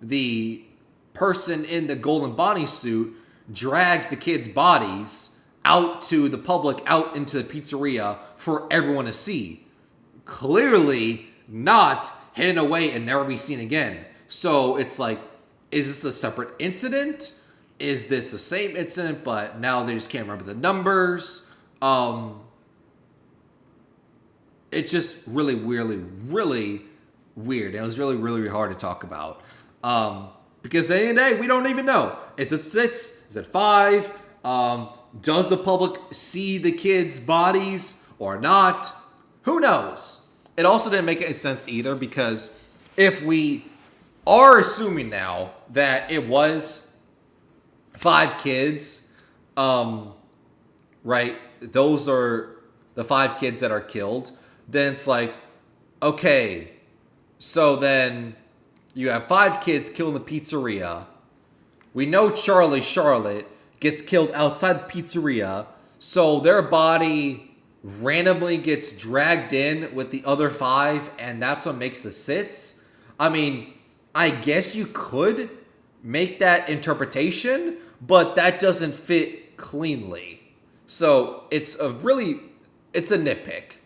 the person in the Golden Bonnie suit drags the kids' bodies out to the public, out into the pizzeria for everyone to see. Clearly not hidden away and never be seen again. So it's like, is this a separate incident? Is this the same incident, but now they just can't remember the numbers? It's just really weird. And it was really hard to talk about. Because at the end of the day, we don't even know. Is it 6? Is it 5? Does the public see the kids' bodies or not? Who knows? It also didn't make any sense either, because if we are assuming now that it was 5 kids, right? Those are the 5 kids that are killed. Then it's like, okay, so then you have 5 kids killed in the pizzeria. We know Charlotte gets killed outside the pizzeria, so their body randomly gets dragged in with the other 5, and that's what makes the 6. I mean, I guess you could make that interpretation, but that doesn't fit cleanly. So it's a nitpick.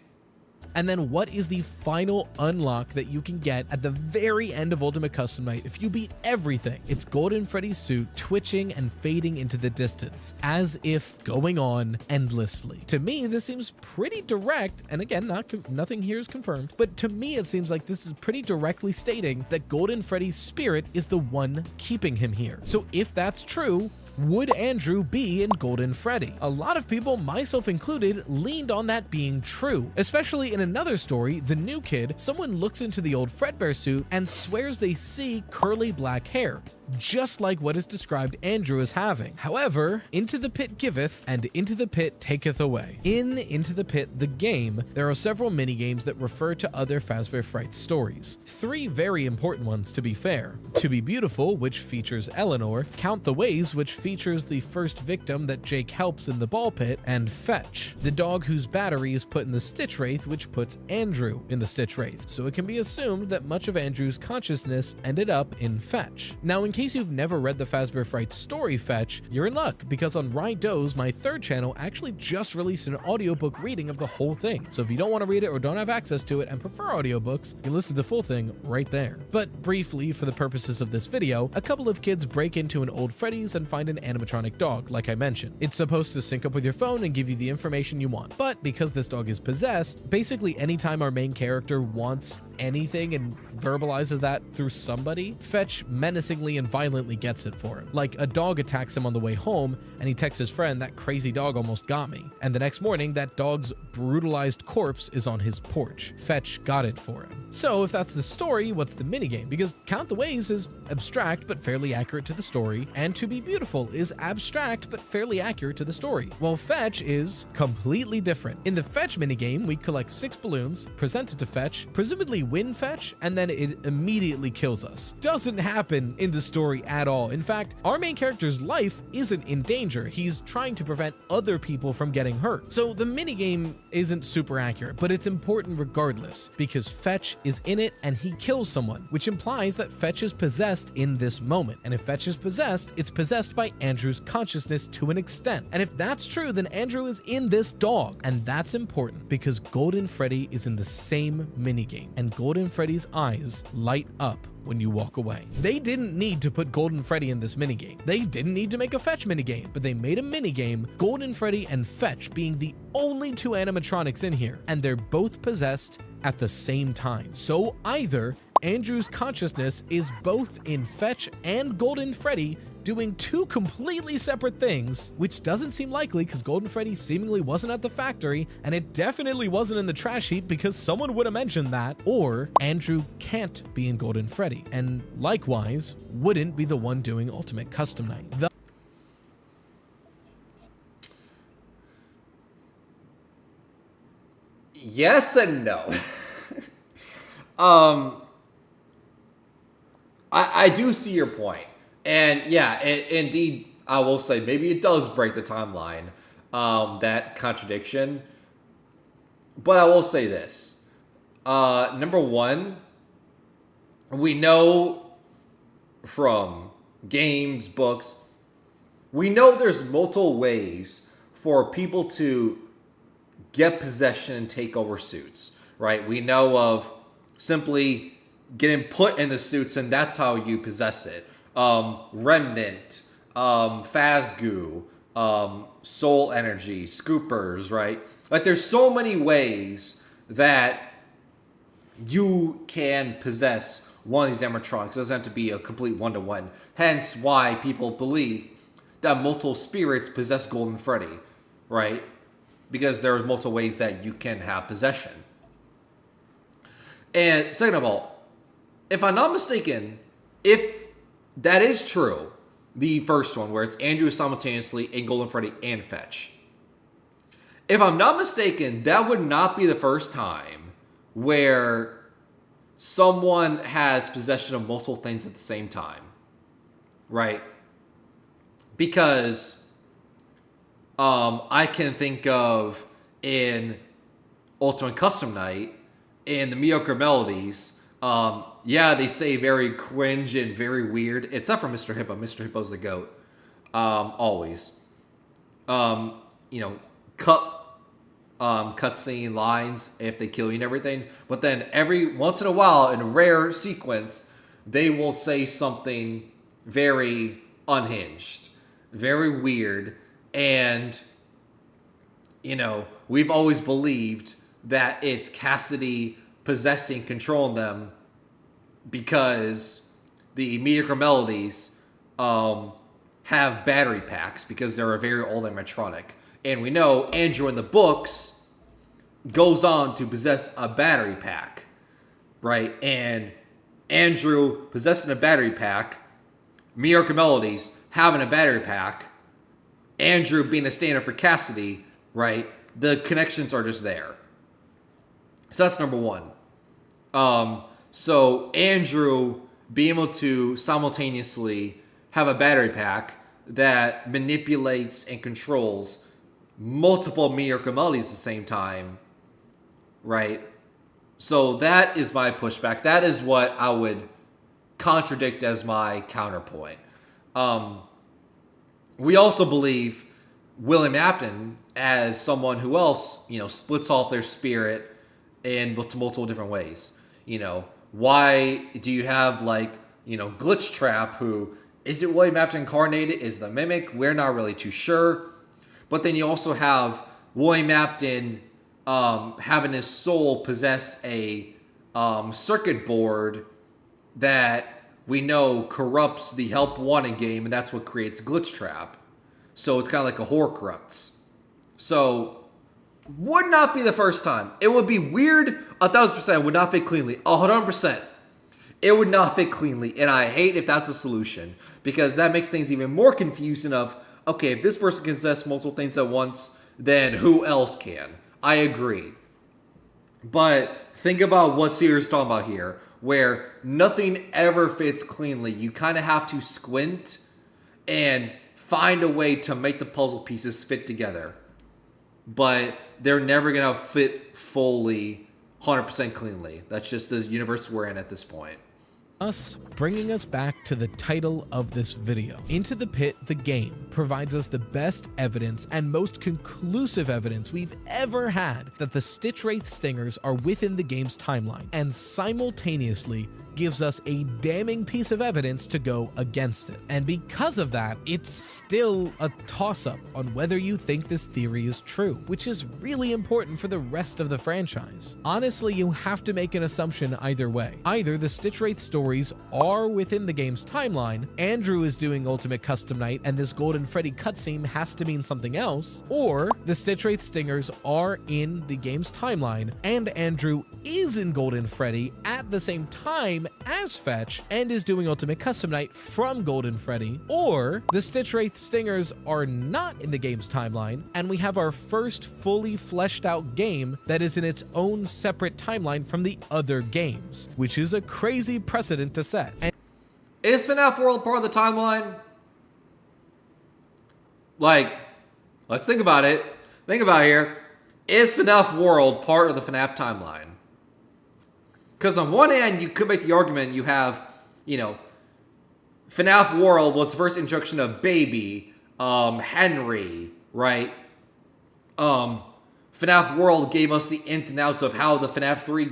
And then what is the final unlock that you can get at the very end of Ultimate Custom Night if you beat everything? It's Golden Freddy's suit twitching and fading into the distance, as if going on endlessly. To me, this seems pretty direct, and again, nothing here is confirmed, but to me it seems like this is pretty directly stating that Golden Freddy's spirit is the one keeping him here. So if that's true, would Andrew be in Golden Freddy? A lot of people, myself included, leaned on that being true. Especially in another story, The New Kid, someone looks into the old Fredbear suit and swears they see curly black hair. just like what is described Andrew as having. However, Into the Pit giveth, and Into the Pit taketh away. In Into the Pit, the game, there are several minigames that refer to other Fazbear Fright stories. 3 very important ones, to be fair. To Be Beautiful, which features Eleanor, Count the Ways, which features the first victim that Jake helps in the ball pit, and Fetch, the dog whose battery is put in the Stitch Wraith, which puts Andrew in the Stitch Wraith. So it can be assumed that much of Andrew's consciousness ended up in Fetch. Now, in case you've never read the Fazbear Fright story Fetch, you're in luck, because on Ride Doze, my 3rd channel, actually just released an audiobook reading of the whole thing. So if you don't want to read it or don't have access to it and prefer audiobooks, you can listen to the full thing right there. But briefly, for the purposes of this video, a couple of kids break into an old Freddy's and find an animatronic dog, like I mentioned. It's supposed to sync up with your phone and give you the information you want. But because this dog is possessed, basically anytime our main character wants anything and verbalizes that through somebody, Fetch menacingly and violently gets it for him. Like, a dog attacks him on the way home, and he texts his friend, "That crazy dog almost got me." And the next morning, that dog's brutalized corpse is on his porch. Fetch got it for him. So if that's the story, what's the minigame? Because Count the Ways is abstract but fairly accurate to the story, and To Be Beautiful is abstract but fairly accurate to the story, while Fetch is completely different. In the Fetch minigame, we collect 6 balloons, present it to Fetch, presumably win Fetch, and then it immediately kills us. Doesn't happen in the story at all. In fact, our main character's life isn't in danger. He's trying to prevent other people from getting hurt. So the minigame isn't super accurate, but it's important regardless, because Fetch is in it and he kills someone, which implies that Fetch is possessed in this moment. And if Fetch is possessed, it's possessed by Andrew's consciousness to an extent. And if that's true, then Andrew is in this dog. And that's important because Golden Freddy is in the same minigame, and Golden Freddy's eyes light up when you walk away. They didn't need to put Golden Freddy in this minigame. They didn't need to make a Fetch minigame, but they made a minigame, Golden Freddy and Fetch being the only 2 animatronics in here, and they're both possessed at the same time. So either Andrew's consciousness is both in Fetch and Golden Freddy, doing 2 completely separate things, which doesn't seem likely because Golden Freddy seemingly wasn't at the factory, and it definitely wasn't in the trash heap because someone would have mentioned that, or Andrew can't be in Golden Freddy, and likewise, wouldn't be the one doing Ultimate Custom Night. Yes and no. I do see your point. And yeah, indeed, I will say maybe it does break the timeline, that contradiction. But I will say this. Number one, we know from games, books, we know there's multiple ways for people to get possession and take over suits, right? We know of simply getting put in the suits and that's how you possess it. Remnant, Phasgoo, Soul Energy, Scoopers, right? Like there's so many ways that you can possess one of these animatronics. It doesn't have to be a complete one-to-one. Hence why people believe that multiple spirits possess Golden Freddy, right? Because there are multiple ways that you can have possession. And second of all, if I'm not mistaken, if that is true, the first one, where it's Andrew simultaneously in Golden Freddy and Fetch. If I'm not mistaken, that would not be the first time where someone has possession of multiple things at the same time. Right? Because I can think of in Ultimate Custom Night, in the Mediocre Melodies, yeah, they say very cringe and very weird. Except for Mr. Hippo. Mr. Hippo's the GOAT. Always. Cutscene lines if they kill you and everything. But then every once in a while, in a rare sequence, they will say something very unhinged. Very weird. And, we've always believed that it's Cassidy possessing, controlling them, because the Mediocre Melodies have battery packs because they're a very old animatronic. And we know Andrew in the books goes on to possess a battery pack, right? And Andrew possessing a battery pack Mediocre Melodies having a battery pack, Andrew being a stand-in for Cassidy, right? The connections are just there. So that's number one. So Andrew being able to simultaneously have a battery pack that manipulates and controls multiple mediocre melodies at the same time, right? So that is my pushback. That is what I would contradict as my counterpoint. We also believe William Afton as someone who else, splits off their spirit in multiple different ways. Why do you have Glitch Trap, who is it William Afton incarnated? Is the Mimic? We're not really too sure. But then you also have William Afton having his soul possess a circuit board that we know corrupts the Help Wanted game, and that's what creates Glitch Trap. So it's kind of like a Horcrux. So would not be the first time. It would be weird. 1,000% would not fit cleanly. 100%. It would not fit cleanly, and I hate if that's a solution, because that makes things even more confusing of, okay, if this person can possess multiple things at once, then who else can? I agree. But think about what Sears is talking about here, where nothing ever fits cleanly. You kind of have to squint and find a way to make the puzzle pieces fit together. But they're never going to fit fully 100% cleanly. That's just the universe we're in at this point. Us bringing us back to the title of this video. Into the Pit, the game, provides us the best evidence and most conclusive evidence we've ever had that the Stitch Wraith Stingers are within the game's timeline, and simultaneously gives us a damning piece of evidence to go against it. And because of that, it's still a toss-up on whether you think this theory is true, which is really important for the rest of the franchise. Honestly, you have to make an assumption either way. Either the Stitch Wraith stories are within the game's timeline, Andrew is doing Ultimate Custom Night, and this Golden Freddy cutscene has to mean something else, or the Stitch Wraith Stingers are in the game's timeline, and Andrew is in Golden Freddy at the same time as Fetch and is doing Ultimate Custom Night from Golden Freddy, or the Stitch Wraith Stingers are not in the game's timeline, and we have our first fully fleshed out game that is in its own separate timeline from the other games, which is a crazy precedent to set. And is FNAF World part of the timeline? Let's think about it. Think about it here. Is FNAF World part of the FNAF timeline? Because on one hand, you could make the argument you have, FNAF World was the first introduction of Baby, Henry, right? FNAF World gave us the ins and outs of how the FNAF 3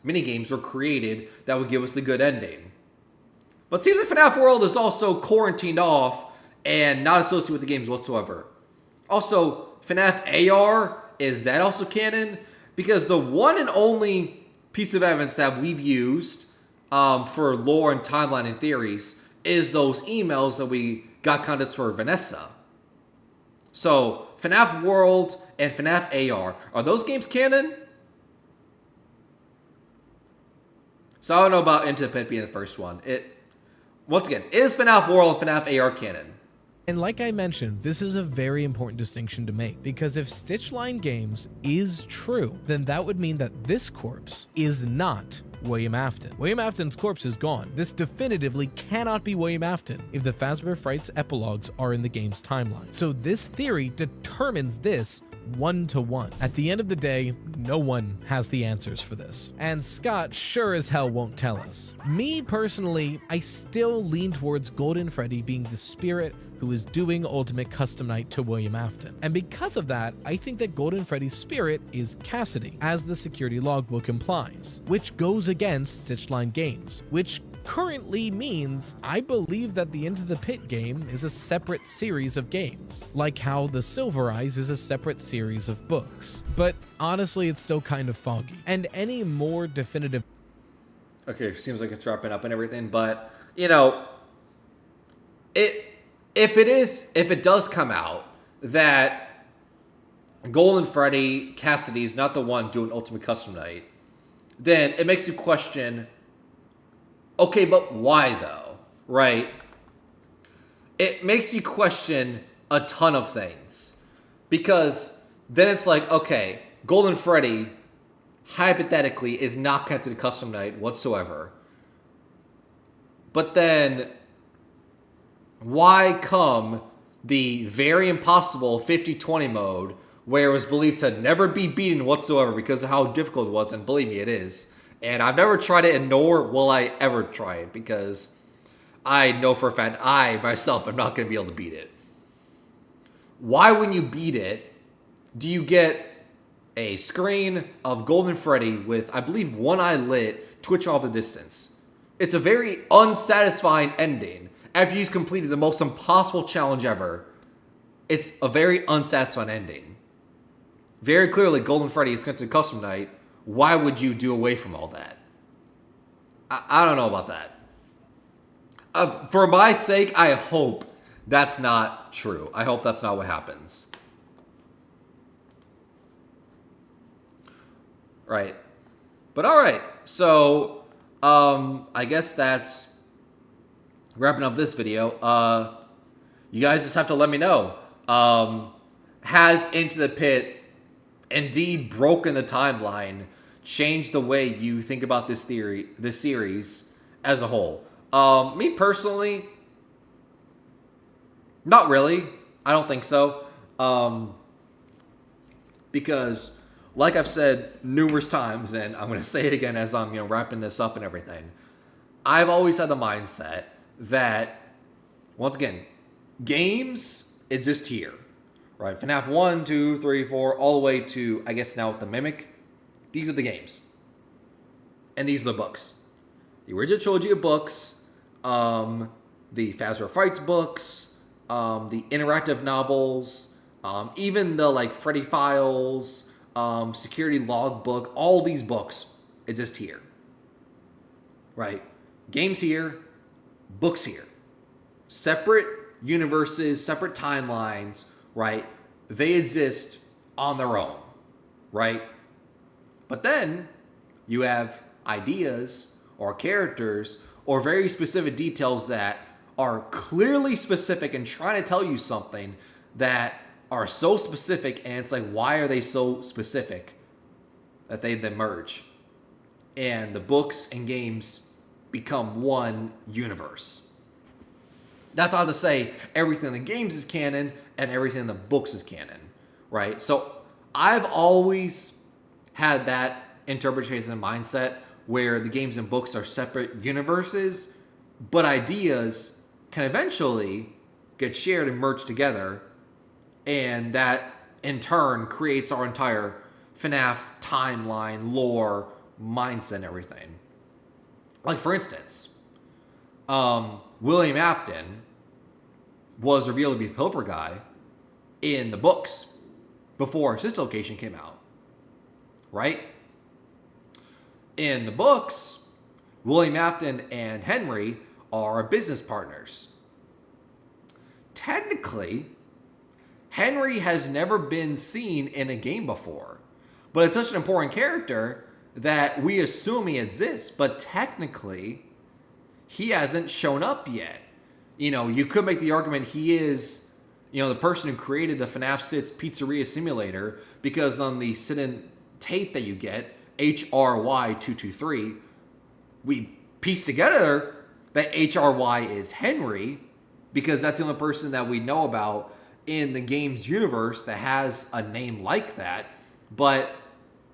mini-games were created that would give us the good ending. But it seems like FNAF World is also quarantined off and not associated with the games whatsoever. Also, FNAF AR, is that also canon? Because the one and only piece of evidence that we've used for lore and timeline and theories is those emails that we got contacts for Vanessa. So, FNAF World and FNAF AR, are those games canon? So I don't know about Into the Pit being the first one. Once again, is FNAF World and FNAF AR canon? And like I mentioned, this is a very important distinction to make, because if Stitchline Games is true, then that would mean that this corpse is not William Afton. William Afton's corpse is gone. This definitively cannot be William Afton if the Fazbear Frights epilogues are in the game's timeline. So this theory determines this 1-to-1. At the end of the day, no one has the answers for this. And Scott sure as hell won't tell us. Me personally, I still lean towards Golden Freddy being the spirit who is doing Ultimate Custom Night to William Afton. And because of that, I think that Golden Freddy's spirit is Cassidy, as the security logbook implies, which goes against Stitchline Games, which currently means I believe that the Into the Pit game is a separate series of games, like how the Silver Eyes is a separate series of books. But honestly, it's still kind of foggy. And any more definitive... Okay, seems like it's wrapping up and everything, but, if it does come out that Golden Freddy Cassidy is not the one doing Ultimate Custom Night, then it makes you question, okay, but why though, right? it makes you question a ton of things. Because then it's like, okay, Golden Freddy, hypothetically, is not connected to Custom Night whatsoever. But then, why come the very impossible 50-20 mode, where it was believed to never be beaten whatsoever because of how difficult it was, and believe me, it is. And I've never tried it, and nor will I ever try it, because I know for a fact I, myself, am not going to be able to beat it. Why, when you beat it, do you get a screen of Golden Freddy with, I believe, one eye lit, twitch off the distance? It's a very unsatisfying ending after you've completed the most impossible challenge ever. It's a very unsatisfying ending. Very clearly, Golden Freddy is connected to Custom Night. Why would you do away from all that? I don't know about that. For my sake, I hope that's not true. I hope that's not what happens. Right. But alright. So, I guess that's wrapping up this video. You guys just have to let me know. Has Into the Pit indeed broken the timeline, changed the way you think about this series as a whole? Me personally, not really. I don't think so. Because, like I've said numerous times, and I'm going to say it again as I'm wrapping this up and everything, I've always had the mindset that, once again, games exist here. Right, FNAF 1, 2, 3, 4, all the way to, I guess now with the Mimic. These are the games. And these are the books. The original trilogy of books, the Phasma Frights books, the interactive novels, even the Freddy Files, Security Logbook, all these books exist here. Right? Games here, books here. Separate universes, separate timelines, right? They exist on their own, right? But then you have ideas or characters or very specific details that are clearly specific and trying to tell you something that are so specific, and it's like, why are they so specific that they then merge? And the books and games become one universe. That's not to say everything in the games is canon and everything in the books is canon, right? So I've always had that interpretation and mindset where the games and books are separate universes, but ideas can eventually get shared and merged together, and that in turn creates our entire FNAF timeline, lore, mindset, and everything. Like, for instance, William Afton was revealed to be the Pilper guy in the books before Sister Location came out, right? In the books, William Afton and Henry are business partners. Technically, Henry has never been seen in a game before, but it's such an important character that we assume he exists, but technically, he hasn't shown up yet. You could make the argument he is, the person who created the FNAF 6 Pizzeria Simulator, because on the sit-in tape that you get, HRY223, we piece together that HRY is Henry, because that's the only person that we know about in the game's universe that has a name like that, but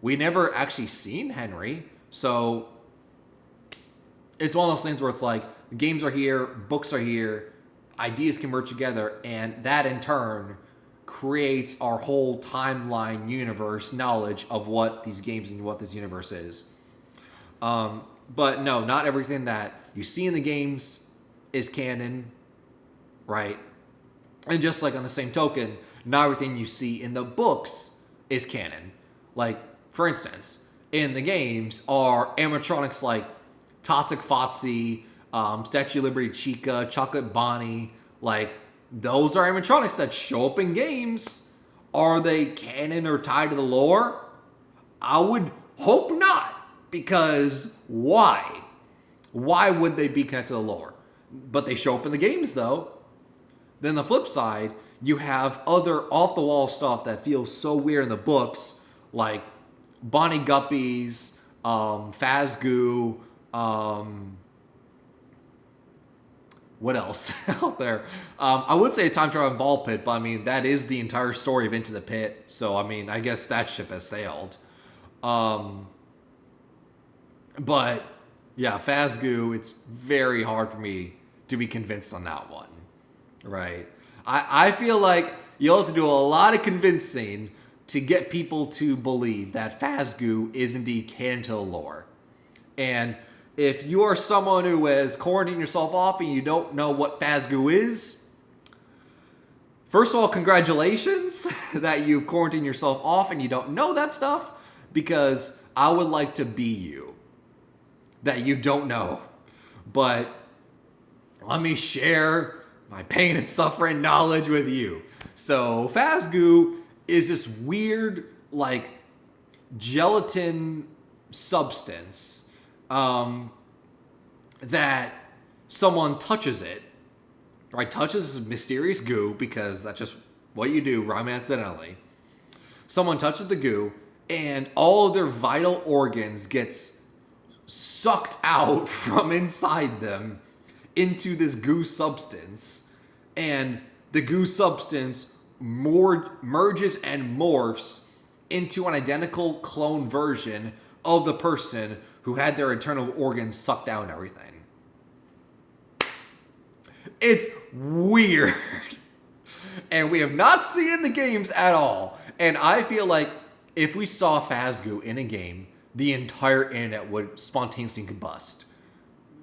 we never actually seen Henry, so it's one of those things where it's like, the games are here, books are here, ideas can merge together, and that in turn creates our whole timeline universe knowledge of what these games and what this universe is. But no, not everything that you see in the games is canon, right? And just like on the same token, not everything you see in the books is canon. Like, for instance, in the games are animatronics like Toxic Fotsy, Statue of Liberty Chica, Chocolate Bonnie. Like, those are animatronics that show up in games. Are they canon or tied to the lore? I would hope not. Because why? Why would they be connected to the lore? But they show up in the games, though. Then the flip side, you have other off-the-wall stuff that feels so weird in the books, like Bonnie Guppies, Fazgoo, what else out there? I would say Time Traveling Ball Pit, but I mean, that is the entire story of Into the Pit. So, I mean, I guess that ship has sailed. But, yeah, Fazgoo, it's very hard for me to be convinced on that one. Right? I feel like you'll have to do a lot of convincing to get people to believe that Fazgoo is indeed canon to the lore. And if you are someone who has quarantined yourself off and you don't know what Fazgoo is, first of all, congratulations that you've quarantined yourself off and you don't know that stuff, because I would like to be you that you don't know. But let me share my pain and suffering knowledge with you. So Fazgoo is this weird, like, gelatin substance that someone touches it, right? Touches this mysterious goo, because that's just what you do, rhyme accidentally. Someone touches the goo, and all of their vital organs gets sucked out from inside them into this goo substance, and the goo substance merges and morphs into an identical clone version of the person who had their internal organs sucked out and everything. It's weird. And we have not seen it in the games at all. And I feel like if we saw Fazgoo in a game, the entire internet would spontaneously combust.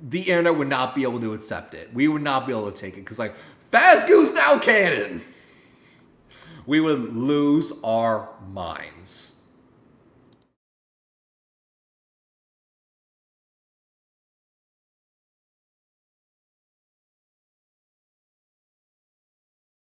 The internet would not be able to accept it. We would not be able to take it, because, like, Fazgoo's now canon. We would lose our minds.